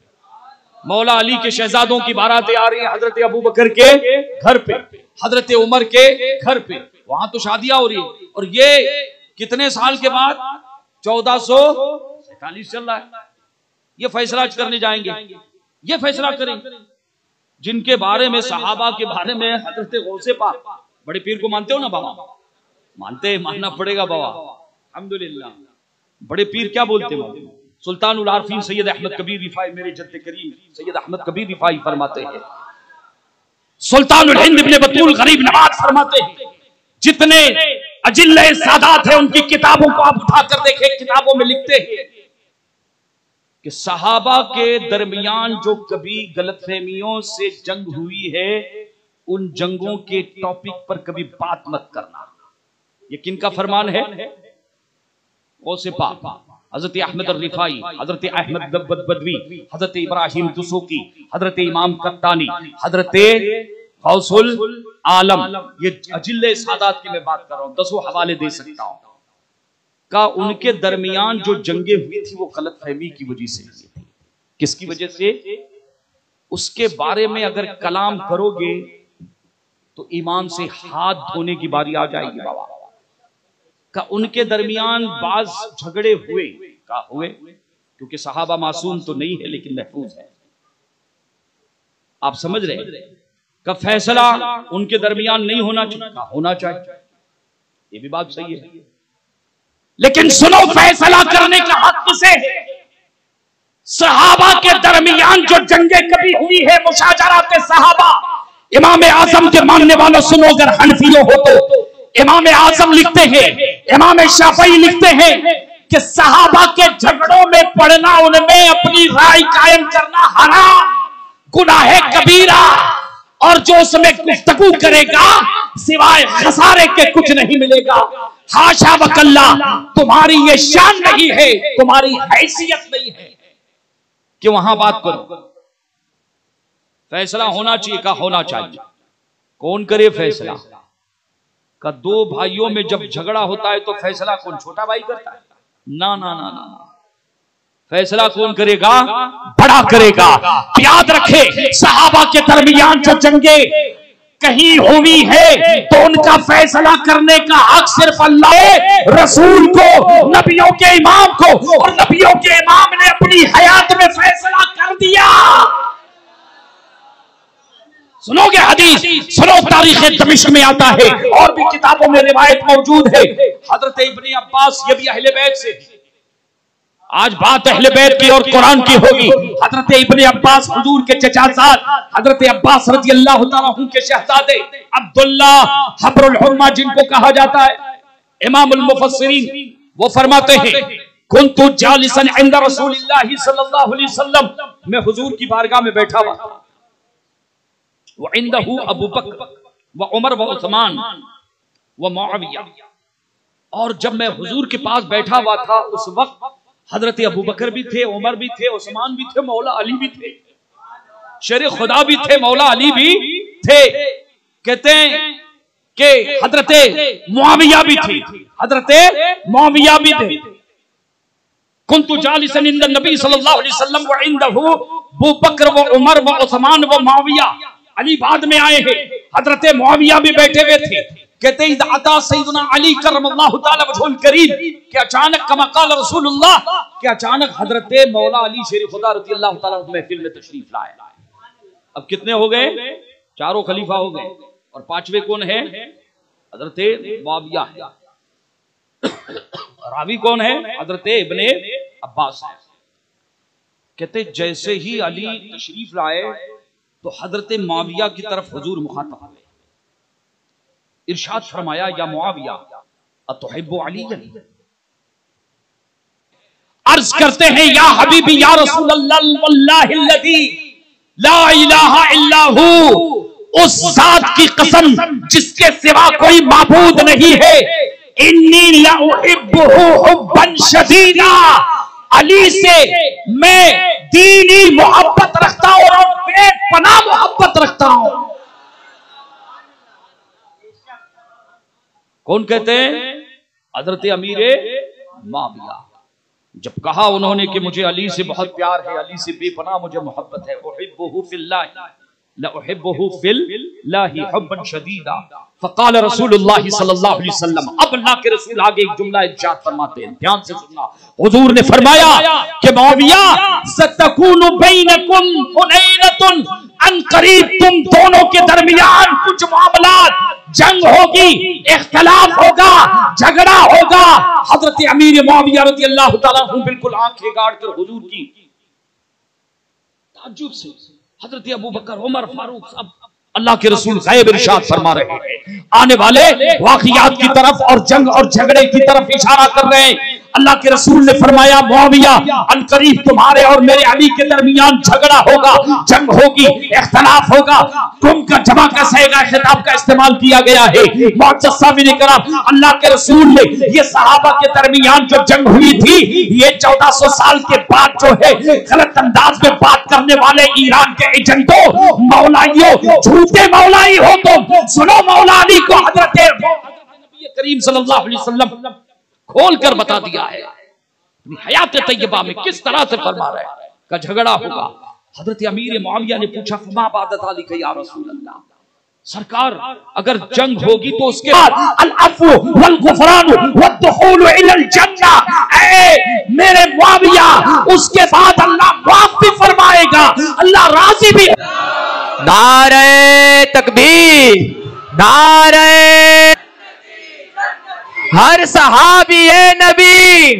मौला अली के शहजादों की बारातें आ रही हैं हजरत अबू बकर के घर पे, हजरत उमर के घर पे, वहां तो शादियां हो रही है। और ये कितने साल के बाद 1447 चल रहा है, ये फैसला करने जाएंगे, ये फैसला करेंगे जिनके बारे में, सहाबा के बारे में, हजरत गौसे पाक, बड़े पीर को मानते हो ना बाबा? मानते, मानना पड़ेगा बाबा, अल्हम्दुलिल्लाह। बड़े पीर क्या बोलते हैं? सुल्तानुल आरफीन सैयद अहमद कबीर रिफाई, मेरे जद्द करीम सैयद अहमद कबीर रिफाई फरमाते हैं, सुल्तानुल हिंद इब्ने बतूल गरीब नवाज फरमाते हैं, जितने अजिल्ले सादात हैं उनकी किताबों को आप उठाकर देखें, किताबों में लिखते हैं कि सहाबा के दरमियान जो कभी गलतफहमियों से जंग हुई है, उन जंगों के टॉपिक पर कभी बात मत करना। ये किनका फरमान है? गौसे पाक, हजरत अहमद रिफाई, हजरत अहमद बदवी, हजरत इब्राहिम दुसूकी, हजरत इमाम कत्तानी, हजरत गौसुल आलम, ये अजिल्ले सादात की मैं बात कर रहा हूं, 10 हवाले दे सकता हूं का उनके दरमियान जो जंगे हुई थी वो गलत फहमी की वजह से हुई थी। किसकी वजह से? उसके बारे में अगर कलाम करोगे तो ईमान से हाथ धोने की बारी आ जाएगी बाबा। का उनके दरमियान बाज झगड़े हुए, क्योंकि सहाबा मासूम तो नहीं है लेकिन महफूज है, आप समझ रहे? का फैसला उनके दरमियान नहीं होना चाहिए, होना चाहिए, ये भी बात सही है, लेकिन सुनो, फैसला करने का हक किसे है? सहाबा के दरमियान जो जंगे कभी हुई है, मुशाजरात सहाबा, इमाम आजम के मानने वालों सुनो, अगर हनफियों हो तो इमाम आजम लिखते हैं, इमाम शाफई लिखते हैं कि सहाबा के झगड़ों में पड़ना, उनमें अपनी राय कायम करना हराम, गुनाह कबीरा, और जो उसमें गुफ्तगू करेगा सिवाय खसारे के कुछ नहीं मिलेगा। हाशा वकल्ला, तुम्हारी ये शान नहीं है, तुम्हारी हैसियत नहीं है कि वहां बात करो। फैसला होना चाहिए, का होना चाहिए, कौन करे फैसला? का दो भाइयों में जब झगड़ा होता है तो फैसला कौन? छोटा भाई करता है? ना ना ना ना, फैसला कौन करेगा? बड़ा करेगा। याद रखे, सहाबा के दरमियान जो जंगे कहीं हुई है तो उनका फैसला करने का हक सिर्फ अल्लाह रसूल को, नबियों के इमाम को, और नबियों के इमाम ने अपनी हयात में फैसला कर दिया। सुनोगे हदीस, सुनो, तारीख दमिश्क में आता है और भी किताबों में रिवायत मौजूद है, हजरत इब्ने अब्बास, ये भी अहले बैत से, आज बात अहले बैत की और कुरान की होगी। हजरत इब्ने अब्बास हुजूर के चचाजाद, हजरत अब्बास रज़ी अल्लाह तआला अन्हु के शहजादे अब्दुल्ला हब्रुल हुम्मा जिनको कहा जाता है, इमामुल मुफस्सिरीन, वो फरमाते हैं, कुन्तु जालिसन इंद रसूलिल्लाह सल्लल्लाहु अलैहि वसल्लम, मैं हुजूर की बारगाह में बैठा हुआ था, व इंदहु अबू बकर व उमर व उस्मान व मुआविया, और जब मैं हुजूर के पास बैठा हुआ था उस वक्त हजरत अबू बकर भी थे, उमर भी थे, उस्मान भी थे, मौला अली भी थे, शेर खुदा भी थे, मौला अली भी थे। कहते हैं कि हजरत मुआविया भी थे, हजरत मुआविया भी थे। कुन्तु जालिसन इंद नबी सल्लल्लाहु अलैहि वसल्लम व इंदहु अबू बकर व उमर व उस्मान व मुआविया। अली बाद में आए हैं, हजरत मुआविया भी बैठे हुए थे। कहते हैं अता सैयदना अली करमल्लाहु ताला वजहुल करीम कि अचानक कमा क़ाल रसूलुल्लाह कि अचानक हजरत मौला अली शेर खुदा रज़ियल्लाहु ताला महफिल में तशरीफ लाए। अब कितने हो गए? चारों खलीफा हो गए और पांचवे कौन है? हजरत मुआविया है। रावी कौन है? हजरत इब्ने अब्बास है। कहते जैसे ही अली तशरीफ लाए तो हजरत मुआविया की तरफ हुजूर मुखातब हुए, इरशाद फरमाया या मुआविया अतुहिब्बु अलीयन। अर्ज करते हैं या हबीबी या रसूल अल्लाह वल्लाहिल्लज़ी ला इलाहा इल्ला हु, उस जात की कसम जिसके सिवा कोई माबूद नहीं है, इन्नी लउहिब्बुहु हुब्बन शदीदा, अली से मैं दीनी मोहब्बत रखता हूं और बेपनाह मोहब्बत रखता हूं। कौन कहते हैं? हजरत अमीर मुआविया। जब कहा उन्होंने कि मुझे अली से बहुत प्यार है, अली से बेपनाह मुझे मोहब्बत है, उहिब्बुहु फिल्लाह लउहिब्बुहु फिल्लाहि हुब्बन शदीदा, फ़क़ाल रसूलुल्लाह सल्लल्लाहु अलैहि वसल्लम। अब अल्लाह के रसूल आगे एक जुमला इरशाद फरमाते हैं, ध्यान से सुनना। हुजूर ने फरमाया कि मुआविया सतकूनु बैनकुम हुनैनतुन, अन करीब तुम दोनों के दरमियान कुछ मामलात, जंग होगी, इख्तिलाफ होगा, झगड़ा होगा। हजरत अमीर मुआविया रज़ियल्लाहु ताला अन्हु बिल्कुल आंखें गाड़ कर हुजूर की ताज्जुब से हजरत अबू बकर, उमर, फारूक सब अल्लाह के रसूल गायब इरशाद फरमा रहे हैं, आने वाले वाक़ियात की तरफ और जंग और झगड़े की तरफ इशारा कर रहे हैं। अल्लाह के रसूल ने फरमाया मुआविया अनकरीब तुम्हारे और मेरे अली के दरमियान झगड़ा होगा, जंग होगी, इख्तिलाफ होगा। तुम का जमा का सहेगा खिताब का इस्तेमाल किया गया है। मुअज़्ज़ज़ सामिन कराम, अल्लाह के रसूल ने ये सहाबा के दरमियान जो जंग हुई थी, ये 1400 साल के बाद जो है गलत अंदाज में बात करने वाले ईरान के एजेंटों, मौलाइयों, झूठे मौलाई हो तुम, सुनो मौला अली को हजरत नबी करीम सल्लल्लाहु अलैहि वसल्लम खोल कर बता दिया है हयात तैयबा में किस तरह से फरमा रहे हैं का झगड़ा होगा। हजरत अमीर मुआविया ने पूछा फमा बादत अली या रसूल अल्लाह, सरकार अगर जंग होगी तो उसके बाद अल अफ़्व वल गुफ़रान वद्दुखूल इलल जन्ना, ऐ मेरे मुआविया उसके बाद अल्लाह माफ भी फरमाएगा, अल्लाह राजी भी। नारे तकबीर, नारे हर सहाबी ए नबी,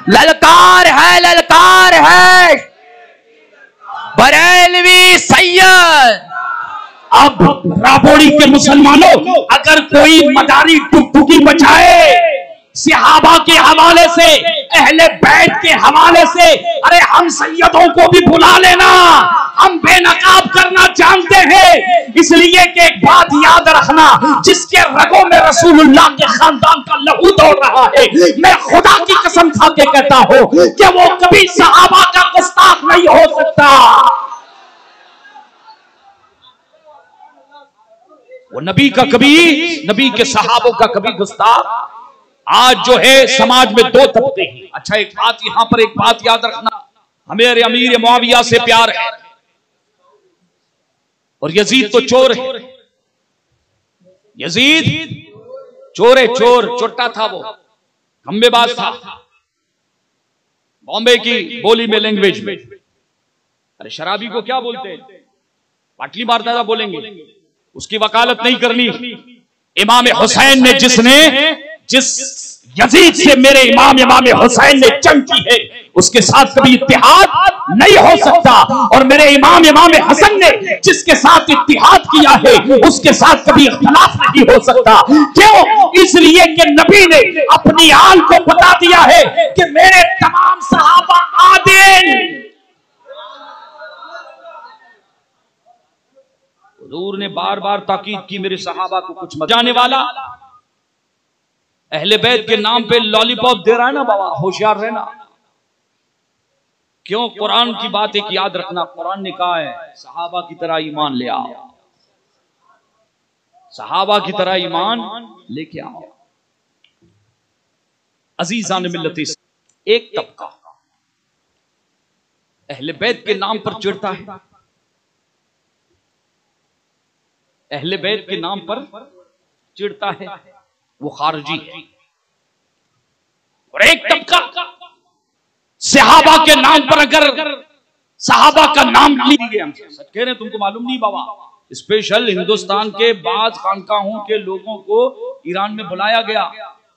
ललकार है बरेलवी सैयद। अब राबोड़ी के मुसलमानों, अगर कोई मदारी टुकटुकी बचाए सहाबा के हवाले से, अहले बैत के हवाले से, अरे हम सैयदों को भी बुला लेना, हम बेनकाब करना जानते हैं। इसलिए कि एक बात याद रखना, जिसके रगों में रसूलुल्लाह के खानदान का लहू दौड़ रहा है, मैं खुदा की कसम खा के कहता हूं कि वो कभी सहाबा का गुस्ताख नहीं हो सकता। वो नबी का कभी, नबी के सहाबों का कभी गुस्ताख। आज जो है समाज में दो तबके हैं। अच्छा एक बात यहां पर, एक बात याद रखना, हमें अमीर मुआविया से प्यार है और यजीद तो चोर है। यजीद चोर है, चोर चोटा था, वो खंबेबाज था, बॉम्बे की बोली में, लैंग्वेज में। अरे शराबी को क्या बोलते हैं? पाटली मारता था बोलेंगे, उसकी वकालत नहीं करनी। इमाम हुसैन ने जिस यजीद से मेरे इमाम हुसैन ने जंग की है, उसके साथ कभी इत्तिहाद नहीं हो सकता। और मेरे इमाम हसन ने जिसके साथ इत्तिहाद किया है, उसके साथ कभी इख्तिलाफ नहीं हो सकता। क्यों? इसलिए कि नबी ने अपनी आल को बता दिया है कि मेरे तमाम सहाबा आदिल। हुजूर ने बार बार ताकीद की मेरे सहाबा को कुछ मत जाने वाला अहले बैत के नाम पे लॉलीपॉप दे रहा है ना बाबा, होशियार रहना। क्यों? कुरान की बात एक याद रखना, कुरान ने कहा है सहाबा की तरह ईमान ले आओ, सहाबा की तरह ईमान लेके आओ। अजीजान मिल्लत, एक तबका अहले बैत के नाम पर चिढ़ता है, अहले बैत के नाम पर चिढ़ता है, वो खारजी है। और एक तबका सहाबा के नाम पर, अगर सहाबा का नाम नहीं गया, सच कह रहे हैं, तुमको मालूम नहीं बाबा, स्पेशल हिंदुस्तान के बाद खानकाहों के लोगों को ईरान में बुलाया गया,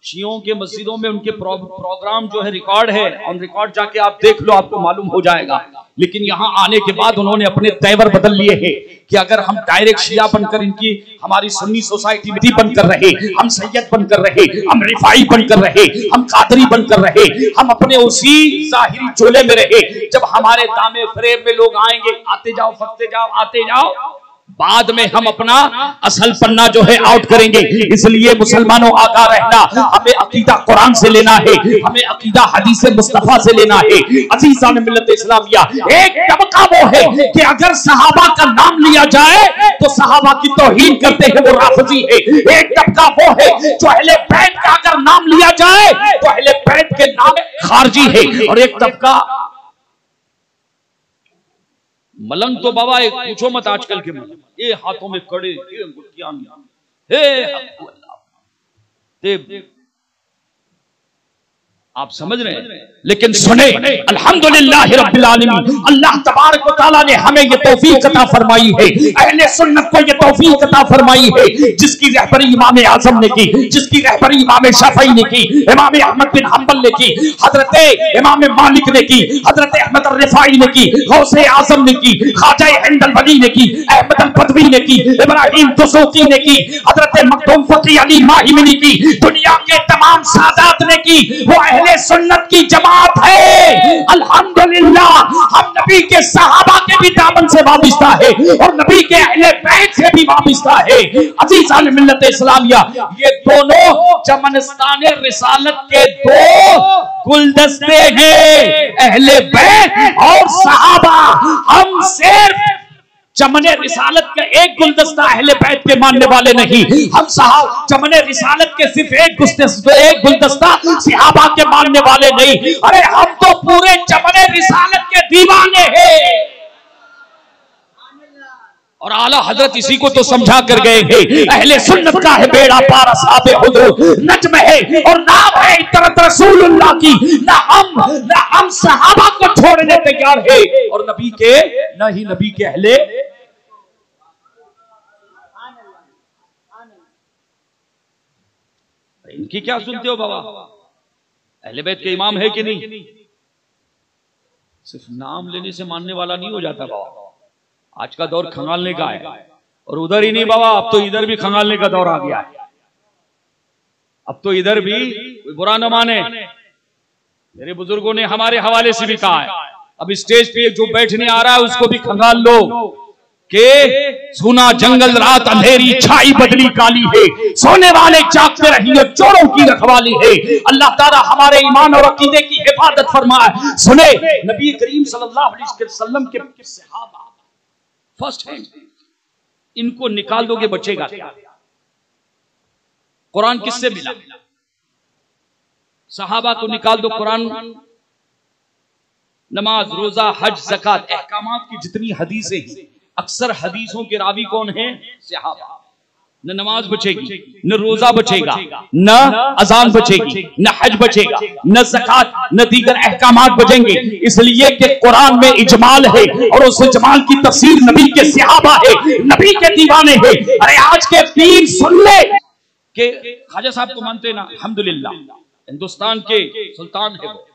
शियों के मस्जिदों में उनके प्रोग्राम जो है रिकॉर्ड है, ऑन रिकॉर्ड जाके आप देख लो, आपको मालूम हो जाएगा। लेकिन यहाँ आने के बाद उन्होंने अपने तेवर बदल लिए हैं कि अगर हम डायरेक्ट शिया बनकर इनकी हमारी सुन्नी सोसाइटी में बनकर रहे, हम सैयद बनकर रहे, हम रिफाई बनकर रहे, हम कादरी बनकर रहे, हम अपने उसी जाहिरी चोले में रहे, जब हमारे दामे फ्रेम में लोग आएंगे, आते जाओ फटते जाओ आते जाओ, बाद में हम अपना असल पन्ना जो है आउट करेंगे। इसलिए मुसलमानों आगाह रहना, हमें अकीदा कुरान से लेना है, हमें अकीदा हदीस मुस्तफा से लेना है। अजीज़ान मिल्लत इस्लामिया, एक तबका वो है कि अगर सहाबा का नाम लिया जाए तो सहाबा की तौहीन करते हैं, वो राफिजी है। एक तबका वो है जो अहले बैत का अगर नाम लिया जाए तो अहले बैत के नाम खारजी है। और एक तबका मलंग तो बाबा एक पूछो मत, आजकल के मलंग ये हाथों में कड़े, ये अंगूठियां, हे आप समझ रहे हैं। लेकिन सुने, अल्हम्दुलिल्लाह रब्बिल आलमीन, अल्लाह तबारक व तआला ने हमें ये तौफीक अता फरमाई है, अहले सुन्नत को ये तौफीक अता फरमाई है, जिसकी रहबरी इमाम आजम ने की, जिसकी रहबरी इमाम शाफई ने की, इमाम अहमद बिन हंबल ने की, हजरत इमाम मालिक ने की, हजरत अहमद रिफाई ने की, गौसे आजम ने की, ख्वाजा हिंदल वली ने की, अहमद अल बदवी ने की, इब्राहिम दसूकी ने की, हजरत मखदूम फकी अली माहिमी ने की, दुनिया के तमाम सादात ने की। वो अहले सुन्नत की जमात है। अल्हम्दुलिल्लाह, हम नबी के सहाबा के भी दामन से वाबिस्ता है और नबी के अहले बैत से भी वाबिस्ता है। अजीज़ान मिल्लत इस्लामिया, ये दोनों चमनस्तान रिसालत के दो गुलदस्ते हैं, अहले बैत और सहाबा। हम सिर्फ चमने रिसालत का एक गुलदस्ता अहले बैत के मानने वाले नहीं, हम साहब चमने रिसालत के सिर्फ एक गुलदस्ता सहाबा के मानने वाले नहीं। अरे हम तो पूरे चमने रिसालत के दीवाने हैं। और आला हजरत इसी को तो समझा कर गए हैं, अहले सुन्नत का है बेड़ा पार असहाबे हुजूर, नज्म है और नाम है इतरत रसूलुल्लाह की। ना हम सहाबा को छोड़ने तैयार है और नबी के न ही नबी के अहले। इनकी क्या सुनते हो बाबा, अहले बैत के इमाम है कि नहीं? सिर्फ नाम लेने से मानने वाला नहीं हो जाता बाबा। आज का दौर खंगालने का है, और उधर ही नहीं बाबा, अब तो इधर भी खंगालने का दौर आ गया है। अब तो इधर भी बुरा न माने, मेरे बुजुर्गों ने हमारे हवाले से भी कहा है, अब स्टेज पे जो बैठने आ रहा है उसको भी खंगाल लो के सुना जंगल रात अंधेरी छाई बदली काली है, सोने वाले जागते रहिए चोरों की रखवाली है। अल्लाह ताला हमारे ईमान और अकीदे की हिफाजत फरमाए। सुने, नबी करीम सल्लल्लाहु अलैहि वसल्लम के सहाबा फर्स्ट हैंड, इनको निकाल दोगे बचेगा क्या? कुरान किससे मिला? सहाबा को निकाल दो, कुरान, नमाज, रोजा, हज, ज़कात, अहकामात की जितनी हदीसें हैं, अक्सर हदीसों के रावी कौन है? सहाबा। न नमाज बचेगी, न रोजा बचेगा, न अजान बचेगी, न हज बचेगा, न ज़कात, न दीगर अहकामात बचेंगे, इसलिए कि कुरान में इजमाल है और उस इजमाल की तफसीर नबी के सहाबा है, नबी के दीवाने हैं। अरे आज के पीर सुन ले कि ख्वाजा साहब को मानते ना, अल्हम्दुलिल्लाह हिंदुस्तान के सुल्तान है वो,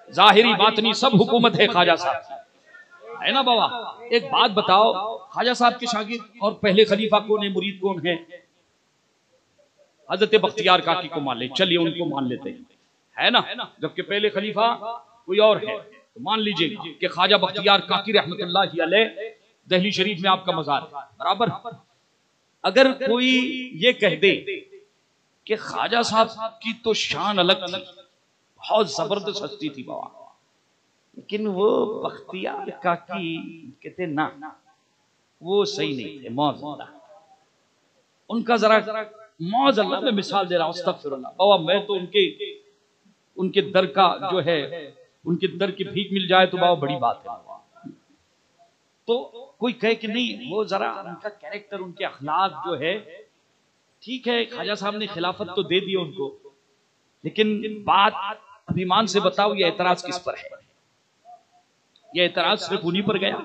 जाहिरी बातनी सब हुकूमत है ख्वाजा साहब है ना बाबा। एक बात बताओ, ख्वाजा साहब के शागिर्द और पहले खलीफा कौन है, मुरीद कौन है? हजरत बख्तियार काकी को मान ले, चलिए उनको मान लेते हैं, है ना, जबकि पहले खलीफा कोई और है, तो मान लीजिएगा कि ख्वाजा बख्तियार काकी रहमतुल्लाह अलैह दिल्ली शरीफ में आपका मजार बराबर। अगर कोई ये कह दे कि ख्वाजा साहब की तो शान अलग थी, बहुत जबरदस्त हस्ती थी बाबा, लेकिन वो बख्तियार काकी कहते ना, वो सही नहीं थे, मौजूदा उनका जरा मौज, अल्लाह में मिसाल दे रहा हूं, अस्तगफिरुल्लाह बाबा, मैं तो उनके उनके दर का जो है, उनके दर की भीख मिल जाए तो बाबा बड़ी बात है। तो कोई कहे कि नहीं, वो जरा उनका कैरेक्टर, उनके अखलाक जो है ठीक है, ख्वाजा साहब ने खिलाफत तो दे दी उनको, लेकिन बात अभिमान से बताओ ये एतराज किस पर है? ये एतराज सिर्फ उन्हीं पर गया?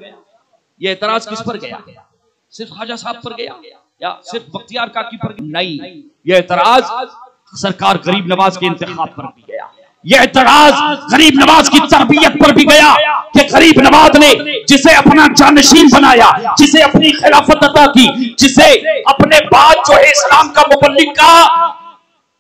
ये एतराज किस पर गया? सिर्फ ख्वाजा साहब पर गया या सिर्फ बख्तियार काकी पर गया? नहीं, ये एतराज सरकार गरीब नवाज के इंतखाब पर भी गया। ये एतराज गरीब नवाज की तरबियत पर भी गया कि गरीब नवाज ने जिसे अपना जानशीन बनाया, जिसे अपनी खिलाफत अता की, जिसे अपने बाद जो है इस्लाम का मुबल्लिग का,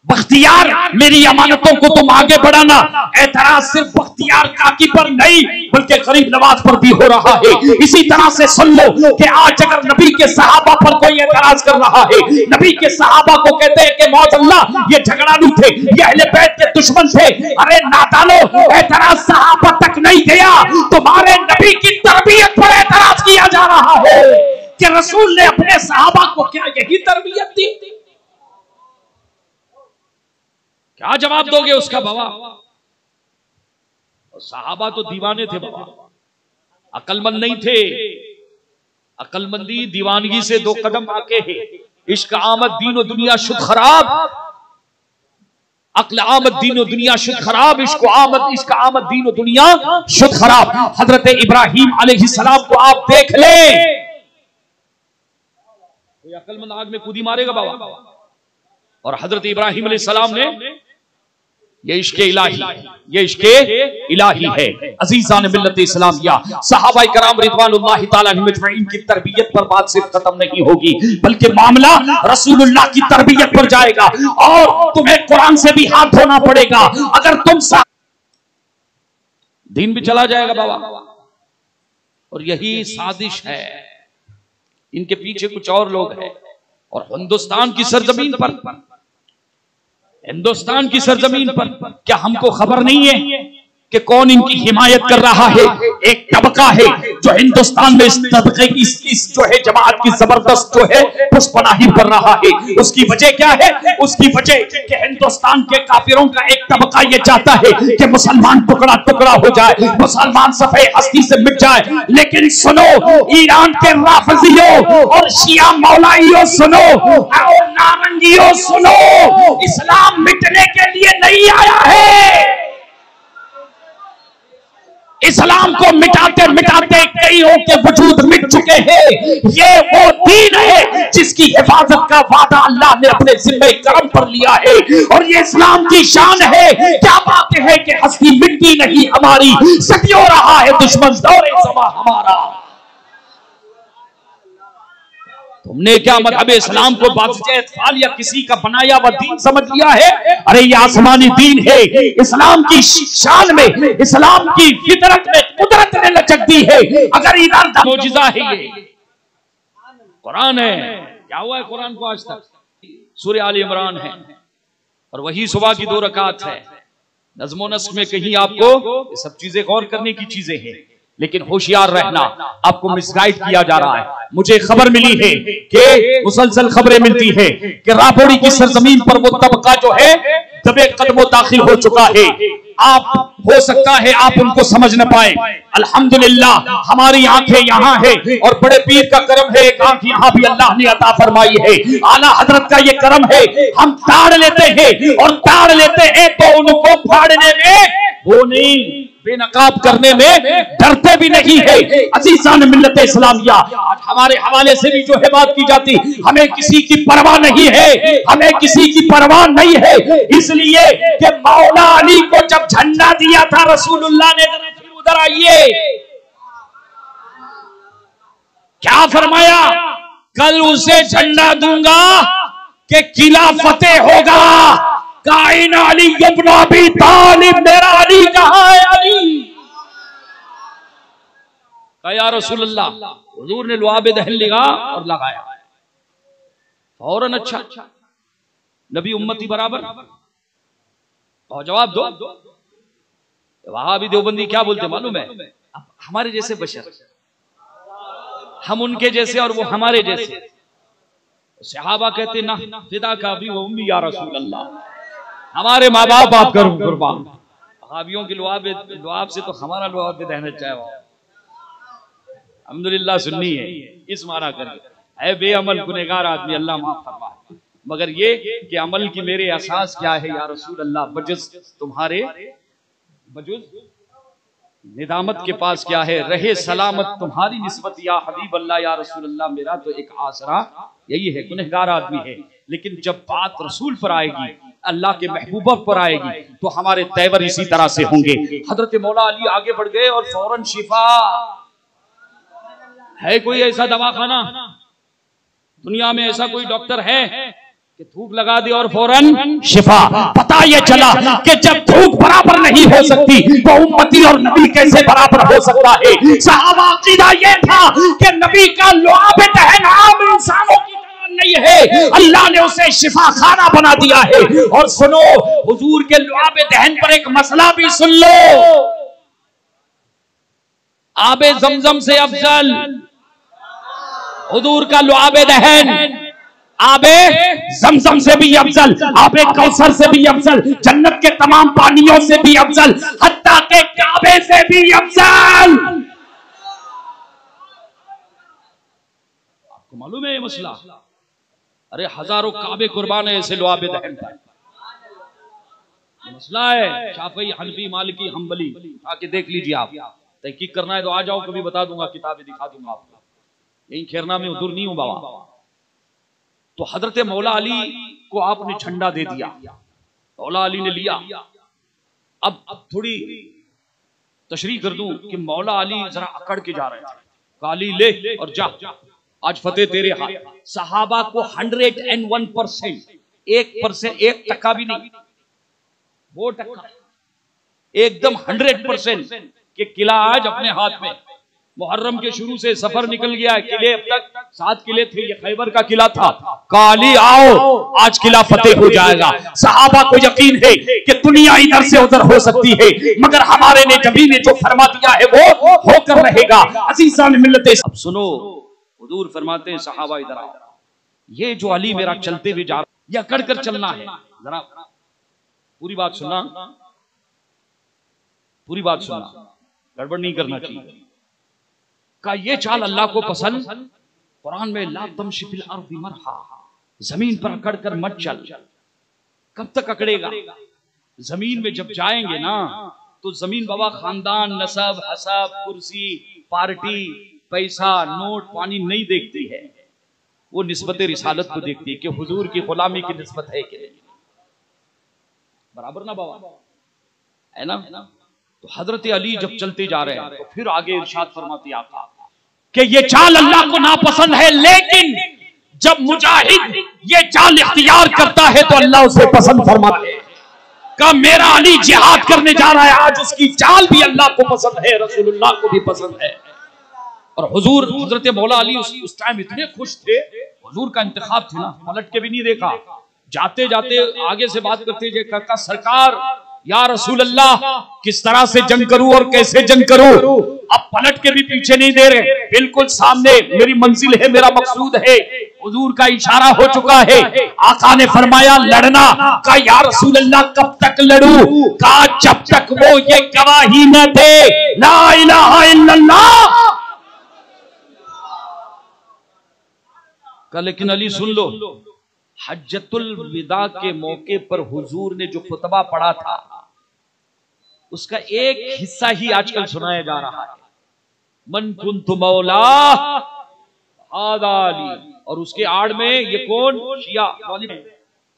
बख्तियार मेरी अमानतों को तुम आगे बढ़ाना। एतराज सिर्फ बख्तियार काकी पर नहीं बल्कि गरीब नवाज पर भी हो रहा है। इसी तरह से सुन लो कि आज अगर नबी के सहाबा पर कोई एतराज कर रहा है, नबी के सहाबा को कहते हैं कि मौजल्लाह ये झगड़ालू थे, ये अहले बैत के दुश्मन थे। अरे नादानो, एतराज सहाबा तक नहीं गया, तुम्हारे नबी की तरबियत पर एतराज किया जा रहा है कि रसूल ने अपने सहाबा को क्या यही तरबियत दी? क्या जवाब दोगे उसका बाबा? और सहाबा तो दीवाने थे बाबा, अकलमंद नहीं थे। अकलमंदी दीवानगी से दो कदम आके है। इश्क आमद दीन दुनिया शुद्ध खराब, अक्ल आमद दीन दुनिया शुद्ध खराब, इश्क आमद दीन दुनिया शुद्ध खराब। हजरत इब्राहिम अलैहिस्सलाम को आप देख ले, कोई अकलमंद आग में कूदी मारेगा बाबा? और हजरत इब्राहिम अलैहिस्सलाम ने ये इश्क़ इलाही, ये इश्क़ इलाही है। अजीज़ान मिल्लत इस्लामिया, सहाबा किराम रिज़वानुल्लाहि ताला अलैहिम अजमईन की तरबियत पर बात सिर्फ खत्म नहीं होगी, बल्कि मामला रसूलुल्लाह की तरबियत पर जाएगा। और तुम्हें कुरान से भी हाथ धोना पड़ेगा, अगर तुम दीन भी चला जाएगा बाबा। और यही साजिश है, इनके पीछे कुछ और लोग हैं। और हिंदुस्तान की सरजमीन पर, हिंदुस्तान की सरजमीन पर क्या हमको खबर नहीं है कि कौन इनकी हिमायत कर रहा है? एक तबका है जो हिंदुस्तान में इस तबके की इस जो है जमात की जबरदस्त जो है पुष्पनाही कर रहा है। उसकी वजह क्या है? उसकी वजह कि हिंदुस्तान के काफिरों का एक तबका ये चाहता है कि मुसलमान टुकड़ा टुकड़ा हो जाए, मुसलमान सफेद हस्ती से मिट जाए। लेकिन सुनो ईरान के राफिजियों और शिया मौलाइयों सुनो और नारंगियों सुनो, इस्लाम मिटने के लिए नहीं आया है। इस्लाम को मिटाते मिटाते कईयों के वजूद मिट चुके हैं। ये वो दीन है जिसकी हिफाजत का वादा अल्लाह ने अपने जिम्मे करम पर लिया है। और ये इस्लाम की शान है। क्या बात है कि हस्ती मिटती नहीं हमारी, सदियों रहा है दुश्मन दौरे ज़मा हमारा। तुमने क्या मज़हब इस्लाम को बादशाह या किसी का बनाया हुआ दीन समझ लिया है? अरे ये आसमानी दीन है। इस्लाम की शान में, इस्लाम की फितरत में कुदरत ने लचक दी है। अगर इधर मौजिज़ा है, ये कुरान है। क्या हुआ है कुरान को आज तक? सूरह आल इमरान है और वही सुबह की 2 रकात है। नज़्म नस्क में कहीं आपको ये सब चीजें गौर करने की चीजें हैं, लेकिन होशियार रहना, आपको मिसगाइड किया जा रहा है। मुझे खबर मिली है कि मुसलसल खबरें मिलती है कि राबोड़ी की सरजमीन पर वो तबका जो है दबे कदमों दाखिल हो चुका है। आप हो सकता है आप उनको समझ न पाए। अल्हम्दुलिल्लाह हमारी आंखें यहाँ है और बड़े पीर का करम है, एक आंख यहाँ भी अल्लाह ने अता फरमाई है। आला हजरत का ये करम है। हम ताड़ लेते हैं और ताड़ लेते हैं तो उनको फाड़ने में वो नहीं, बेनकाब करने में डरते भी नहीं है। अजीज़ान मिल्लत इस्लामिया, आज हमारे हवाले से भी जो है बात की जाती, हमें किसी की परवाह नहीं है, हमें किसी की परवाह नहीं है। इसलिए कि मौला अली को जब झंडा दिया था रसूलुल्लाह ने, फिर उधर आइए क्या फरमाया? कल उसे झंडा दूंगा कि किला फतेह होगा। काइन अली इब्न अबी तालिब, मेरा अली कहाँ है? अली कहा या रसूलल्लाह, हुजूर ने लुआब दहन लिया और लगाया फौरन। अच्छा नबी उम्मती बराबर, और जवाब दो। वहां भी देवबंदी क्या बोलते मालूम है? हमारे जैसे बशर, हम उनके जैसे और वो हमारे जैसे। सहाबा कहते ना फिदा का भी वो उम्मी या रसूल अल्लाह, हमारे माँ बाप आप करूं कुर्बान, वहाबियों के लुआब से तो हमारा लुआब भी रहना चाहे। अल्हम्दुलिल्लाह सुन्नी है, इस माना करके है बेअमल गुनहगार आदमी, अल्लाह माफ फरमा। मगर ये कि अमल की मेरे एहसास क्या है या रसूल अल्लाह, बजुज़ तुम्हारे बजुज़ निदामत के पास क्या है, रहे सलामत तुम्हारी निस्बत या हबीब अल्लाह या रसूल अल्लाह। मेरा तो एक आसरा यही है, गुनहगार आदमी है, लेकिन जब बात रसूल पर आएगी, अल्लाह के महबूबा पर आएगी, तो हमारे तेवर इसी तरह से होंगे। हजरत मौला अली आगे बढ़ गए और फौरन शिफा। है कोई ऐसा दवाखाना दुनिया में, ऐसा कोई डॉक्टर है कि थूक लगा दे और फौरन शिफा? पता ये चला कि जब थूक बराबर नहीं हो सकती तो उम्मती और नबी कैसे बराबर हो सकता है। सहाबा अकीदा ये था कि नबी का लुआब दहन आम इंसानों की तरह नहीं है, अल्लाह ने उसे शिफा खाना बना दिया है। और सुनो, हुजूर के लुआब दहन पर एक मसला भी सुन लो, आबे जमजम से अफजल हुजूर का लुआब दहन, आबे जमजम से भी अफजल, आबे कौसर से भी अफजल, जन्नत के तमाम पानियों से भी अफजल, हत्ता के काबे से भी अफजल। आपको मालूम है ये मसला? अरे हजारों काबे कुर्बान है ऐसे लुआब दहन का मसला है। शाफी, हनफी, मालिकी, हम्बली, आके देख लीजिए आप। तहकीक करना है तो आ जाओ, कभी बता दूंगा, किताबें दिखा दूंगा आपको। यही खेरना में दूर नहीं हूं बाबा। तो हजरत मौला अली को आपने झंडा दे दिया, मौला अली ने लिया। अब थोड़ी तशरीह कर दूं कि मौला अली जरा अकड़ के जा रहे थे, काली ले और जा, आज फतेह तेरे हाथ। सहाबा को 101%, 1%, 1% भी नहीं, वो टक्का एकदम 100% कि किला आज अपने हाथ में। मुहर्रम के शुरू से सफर निकल गया है, किले अब तक 7 किले थे, ये खैबर का किला था। काली आओ, आज किला फतेह हो जाएगा। सहाबा को यकीन है कि दुनिया इधर से उधर हो सकती है, मगर हमारे ने जबी ने जो फरमा दिया है वो होकर रहेगा। अजीज़ान मिल्लत, अब सुनो, हुजूर फरमाते हैं सहाबा इधर आओ, ये जो अली मेरा चलते हुए जा रहा, ये अकड़ कर चलना है। जरा पूरी बात सुनना, पूरी बात सुनना, गड़बड़ नहीं करना चाहिए। का ये चाल अल्लाह को पसंद। कुरान में ला तमशी फिल अर्दी मरहा, जमीन पर अकड़ कर मत चल। कब तक अकड़ेगा? जमीन में जब जाएंगे ना, तो जमीन बाबा खानदान, नसब, हसब, कुर्सी, पार्टी, पैसा, नोट, पानी नहीं देखती है, वो निस्बत रिसालत को देखती है कि हुजूर की गुलामी की निस्बत है कि नहीं। बराबर ना बाबा, है ना? तो हजरत अली जब चलते जा रहे हैं, तो फिर आगे इरशाद फरमाते आका कि ये चाल अल्लाह को नापसंद है, लेकिन जब मुजाहिद ये चाल इख्तियार करता है तो अल्लाह उसे पसंद फरमाते हैं। का मेरा अली जिहाद करने जा रहा है, आज उसकी चाल भी अल्लाह को पसंद है, रसूलुल्लाह को भी पसंद है। और हुजूर हजरत मौला अली उस टाइम इतने खुश थे, हुजूर का इंतखाब था ना, पलट के भी नहीं देखा। जाते जाते आगे से बात करते थे, काका सरकार या रसूल अल्लाह किस तरह से जंग करूं और कैसे जंग करूं? अब पलट के भी पीछे नहीं दे रहे, बिल्कुल सामने मेरी मंजिल है, मेरा मकसूद है। हुजूर का इशारा हो चुका है, आका ने फरमाया लड़ना। का या रसूल अल्लाह कब तक लड़ूं? का जब तक वो ये गवाही न दे ला इलाहा इल्लल्लाह। का लेकिन अली सुन लो, हज्जतुल विदा के मौके पर हुजूर ने जो खुतबा पढ़ा था, उसका एक हिस्सा ही आजकल सुनाया जा रहा है। मन कुन्तु मौला आदाली, और उसके आड़ में ये कौन? शिया।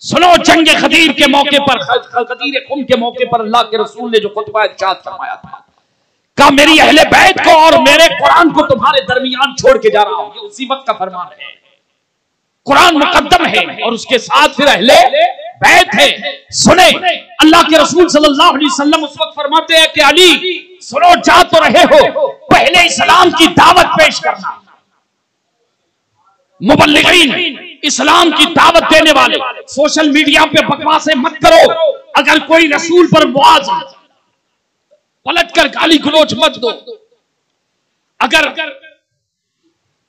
सुनो, जंग खदीर के मौके पर, खदीर खुम के मौके पर अल्लाह के रसूल ने जो खुतबा इरशाद फरमाया था, का मेरी अहले बैत को और मेरे कुरान को तुम्हारे दरमियान छोड़ के जा रहा हूं, ये उसी वक्त का फरमान है। कुरान मुकद्दम है और उसके साथ फिर अहले बैत है। सुने, अल्लाह के रसूल सल्लल्लाहु अलैहि वसल्लम उस वक्त फरमाते हैं कि अली सुनो, जा तो रहे हो, पहले इस्लाम की दावत पेश करना। मुबल्लिगीन, इस्लाम की दावत देने वाले, सोशल मीडिया पे बकवासें मत करो। अगर कोई रसूल पर मुआज पलट कर गाली गलौज मत दो। अगर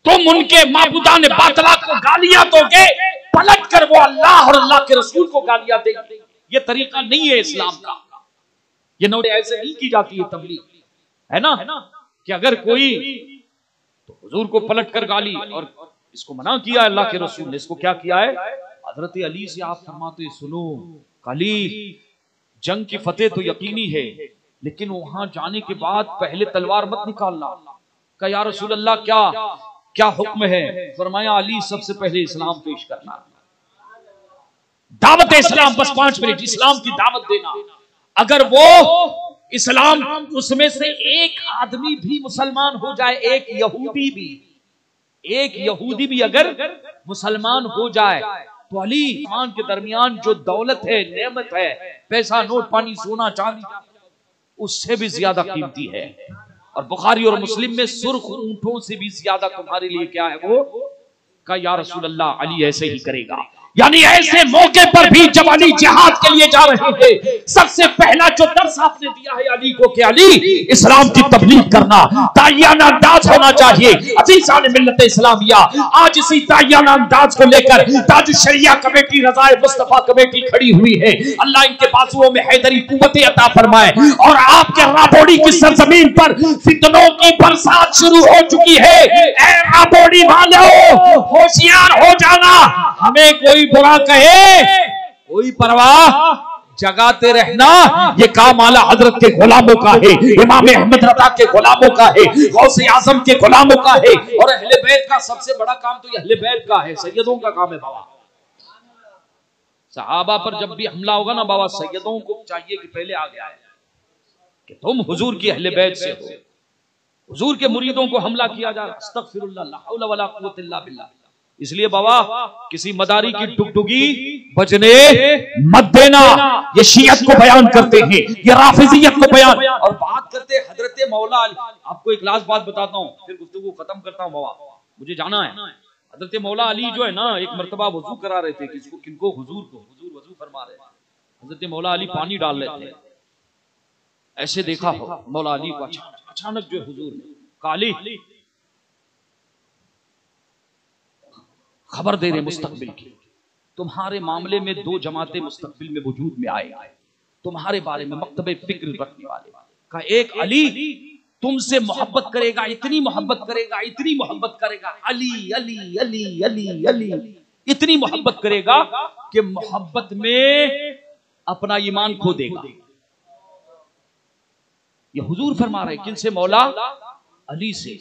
तुम उनके माबूदान बातला को गालियां दोगे, पलट कर वो अल्लाह और अल्लाह के रसूल को गालियां देंगे। ये तरीका नहीं है इस्लाम का, ये नोट ऐसे नहीं की जाती है तबलीग, है ना, कि अगर कोई तो हुजूर को पलट कर गाली, और इसको मना किया अल्लाह के रसूल ने। इसको क्या किया है? हजरत अली से आप फरमाते सुनो अली, जंग की फतेह तो यकीनी है, लेकिन वहां जाने के बाद पहले तलवार मत निकालना। कहा या रसूल अल्लाह क्या क्या हुक्म है? फरमाया अली सबसे पहले इस्लाम पेश करना, दावत इस्लाम, बस 5 मिनट इस्लाम की दावत देना। अगर वो इस्लाम, उसमें से एक आदमी भी मुसलमान हो जाए, एक यहूदी भी अगर मुसलमान हो जाए, तो अली ईमान के दरमियान जो दौलत है, नेमत है, पैसा, नोट, पानी, सोना, चांदी, उससे भी ज्यादा कीमती है। और बुखारी और मुस्लिम में सुर्ख ऊंटों से भी ज्यादा तुम्हारे लिए क्या है वो? का या रसूल अल्लाह अली ऐसे ही करेगा। यानी ऐसे मौके पर भी जब अली जिहाद के लिए जा रहे थे, सबसे पहला जो दर्स आपने दिया है अली को कि अली इस्लाम की तबलीग करना ताइयाना अंदाज होना चाहिए। अजीज़ान मिल्लत इस्लामिया, आज इसी ताइयाना अंदाज को लेकर ताज शरिया कमेटी, रज़ाए मुस्तफा कमेटी खड़ी हुई है। अल्लाह इनके बाजुओं में हैदरी कुव्वत अता फरमाए, और आपके राबोड़ी की सरजमीन पर फितनों की बरसात शुरू हो चुकी है। ऐ राबोड़ी वालों, होशियार हो जाना, हमें कोई बुरा कहे कोई परवाह, जगाते रहना, ये काम आला हजरत के गुलामों का है, इमाम अहमद रज़ा के गुलामों का है, गौसे आजम के गुलामों का है। और अहले बैत का सबसे बड़ा काम तो ये अहले बैत का है, सैयदों का काम है बाबा। सहाबा पर जब भी हमला होगा ना बाबा, सैयदों को चाहिए कि पहले आगे आए कि तुम हुजूर की अहले बैत से हो। हुजूर के मुरीदों को हमला किया जा रहा, अस्तगफिरुल्लाह, ला हौला वला कुव्वता इल्ला बिल्लाह। इसलिए बाबा किसी मदारी की डुगडुगी बजने मत देना। ये शियत को बयान करते हैं, ये राफिजियत को बयान, और बात करते हजरत मौला अली। आपको एक लास्ट बात बताता हूँ, फिर गुफ्तगू खत्म करता हूँ बाबा, मुझे जाना है। हजरत मौला अली जो है ना, एक मर्तबा वजू करा रहे थे, किसको, किनको? हुजूर को। हुजूर वजू फरमा रहे हैं, हजरत मौला अली पानी डाल रहे थे। ऐसे देखा हो मौला अली को, अचानक जो हुजूर ने काली खबर दे रहे मुस्तकबिल की, तुम्हारे मामले में 2 जमातें मुस्तकबिल में वजूद में आए, तुम्हारे बारे में मकतबे फिक्र रखने वाले का। एक अली तुमसे मोहब्बत करेगा, इतनी मोहब्बत करेगा, इतनी मोहब्बत करेगा, अली अली अली अली अली, इतनी मोहब्बत करेगा कि मोहब्बत में अपना ईमान खो देगा। ये हुजूर फरमा रहे, किन से? मौला अली से।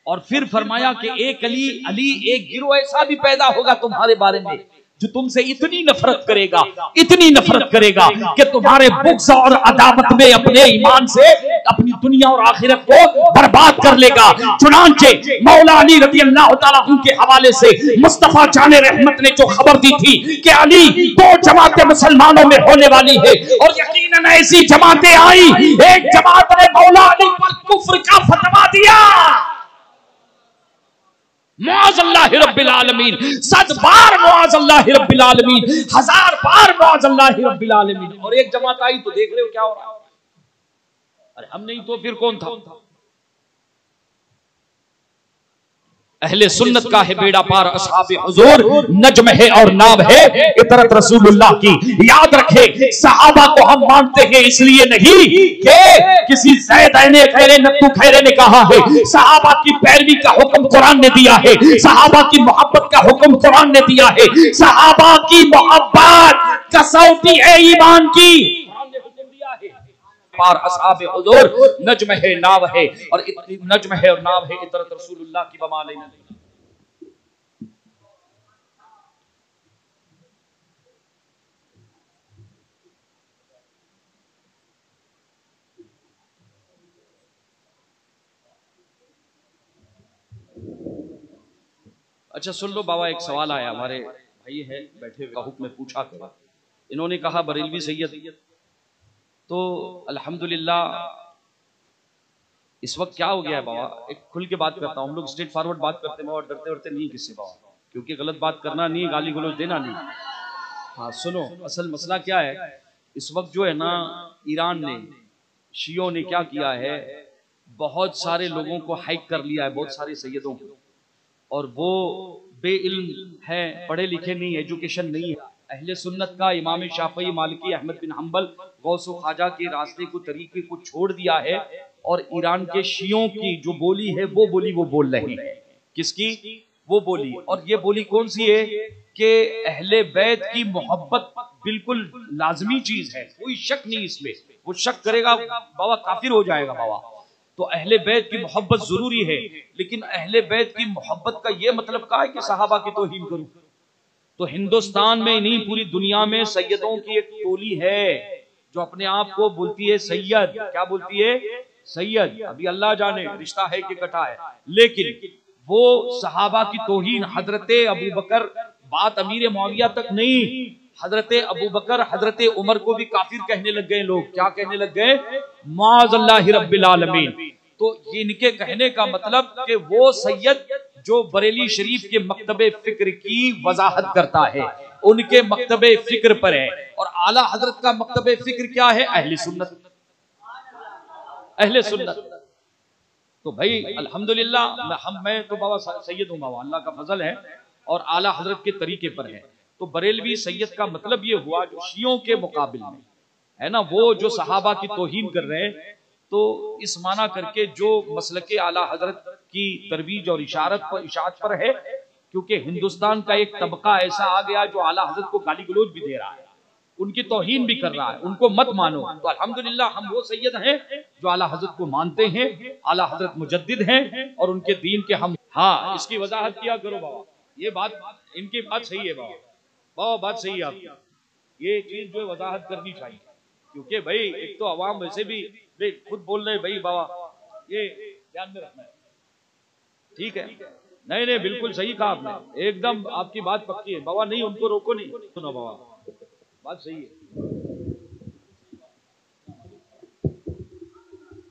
और फिर फरमाया कि एक अली एक गिरोह ऐसा भी पैदा होगा तुम्हारे बारे में जो तुमसे इतनी नफरत करेगा, इतनी नफरत करेगा कि तुम्हारे बुग़्ज़ और अदावत में अपने ईमान से अपनी दुनिया और आखिरत को बर्बाद कर लेगा। चुनांचे मौला अली रज़ी अल्लाह तआला उनके हवाले से मुस्तफा जाने रहमत ने जो खबर दी थी कि अली 2 जमातें मुसलमानों में होने वाली है, और यकीनन ऐसी जमातें आई। एक जमात ने मौला अली पर कुफ्र का फतवा दिया, मुआज़ल्लाहि रब्बिल आलमीन, 100 बार मुआज़ल्लाहि रब्बिल आलमीन, 1000 बार मुआज़ल्लाहि रब्बिल आलमीन। और एक जमात आई तो देख रहे हो क्या हो रहा है। अरे हम नहीं तो फिर कौन था? अहले सुन्नत का है बेड़ा पार, असहाबे हुजूर नज्म है और नाम है इतरत रसूलुल्लाह की। याद रखे, सहाबा को हम मानते हैं इसलिए नहीं कि किसी ज़ैद खैरे नक्तू खैरे ने कहा है। सहाबा की पैरवी का हुक्म कुरान ने दिया है, सहाबा की मोहब्बत का हुक्म कुरान ने दिया है। सहाबा की मोहब्बत कसौटी है ईमान की, पार असहाबे हुजूर नज्म है नाव है, और नज्म है और नाव है इतरत रसूलुल्लाह की बमाल। अच्छा सुन लो बाबा, एक सवाल आया, हमारे भाई है बैठे हुए, हुक्म में पूछा था। इन्होंने कहा बरेलवी सैयद, तो अल्हम्दुलिल्लाह इस वक्त क्या हो गया है बाबा, एक खुल के बात करता हूँ। हम लोग स्ट्रेट फॉरवर्ड बात करते हैं और डरते डरते नहीं किससे बाबा, क्योंकि गलत बात करना नहीं, गाली गलौज देना नहीं। हाँ सुनो, असल मसला क्या है, इस वक्त जो है ना, ईरान ने, शियों ने क्या किया है, बहुत सारे लोगों को हाइक कर लिया है, बहुत सारे सैयदों को, और वो बेइल्म है, पढ़े लिखे नहीं, एजुकेशन नहीं है, अहले सुन्नत का इमाम शाफई, मालिकी, अहमद बिन हम्बल, गौस व ख्वाजा के रास्ते को, तरीके को छोड़ दिया है और ईरान के शियों की जो बोली है वो बोली वो बोल रहे हैं। किसकी? वो बोली। और ये बोली कौन सी है कि अहले बैत की मोहब्बत बिल्कुल लाजमी चीज है, कोई शक नहीं इसमें। वो शक करेगा बाबा काफिर हो जाएगा बाबा। तो अहले बैत की मोहब्बत जरूरी है, लेकिन अहले बैत की मोहब्बत का ये मतलब क्या है कि सहाबा की तौहीन करूं? तो हिंदुस्तान में नहीं, पूरी दुनिया में सैयदों की एक टोली है जो अपने आप को बोलती है सैयद। क्या बोलती है? सैयद। अभी अल्लाह जाने रिश्ता है कि कटा है, लेकिन वो सहाबा की तौहीन, हजरते अबू बकर, बात अमीर मुआविया तक नहीं, हजरते अबू बकर, हजरते उमर को भी काफिर कहने लग गए लोग। क्या कहने लग गए? माअज़ल्लाहि रब्बिल आलमीन। तो ये इनके कहने का मतलब कि वो सैयद जो बरेली शरीफ के मकतबे फिक्र की वजाहत करता है, उनके मकतबे फिक्र पर है। और आला हजरत का मकतबे फिक्र क्या है? अहले सुन्नत। अहले सुन्नत। तो भाई अल्हम्दुलिल्लाह मैं तो बाबा सैयद हूँ बाबा, अल्लाह का फजल है, और आला हजरत के तरीके पर है। तो बरेलवी सैयद का मतलब ये हुआ जो शियों के मुकाबिल में है ना, वो जो सहाबा की तौहीन कर रहे हैं। तो इस माना करके जो मसलके आला हजरत की तरवीज और इशारत पर है, क्योंकि हिंदुस्तान का एक तबका ऐसा आ गया जो आला हजरत को गाली गलौज भी दे रहा है, उनकी तौहीन भी कर रहा है, उनको मत मानो। तो अल्हम्दुलिल्लाह हम वो सैयद हैं जो आला हजरत को मानते हैं, आला हजरत मुजद्दिद हैं और उनके दीन के हम। हाँ, इसकी वजाहत किया करो बाबा, ये बात इनकी बात सही है बाबा, बाबा बात सही है आपकी। ये चीज जो वजाहत करनी चाहिए, क्योंकि भाई एक तो अवाम वैसे भी खुद बोल रहे भाई बाबा, ये ध्यान में रखना है। ठीक है, नहीं नहीं बिल्कुल सही कहा आपने, एकदम आपकी बात पक्की है बाबा। नहीं, उनको रोको नहीं, सुनो बाबा, बात सही है।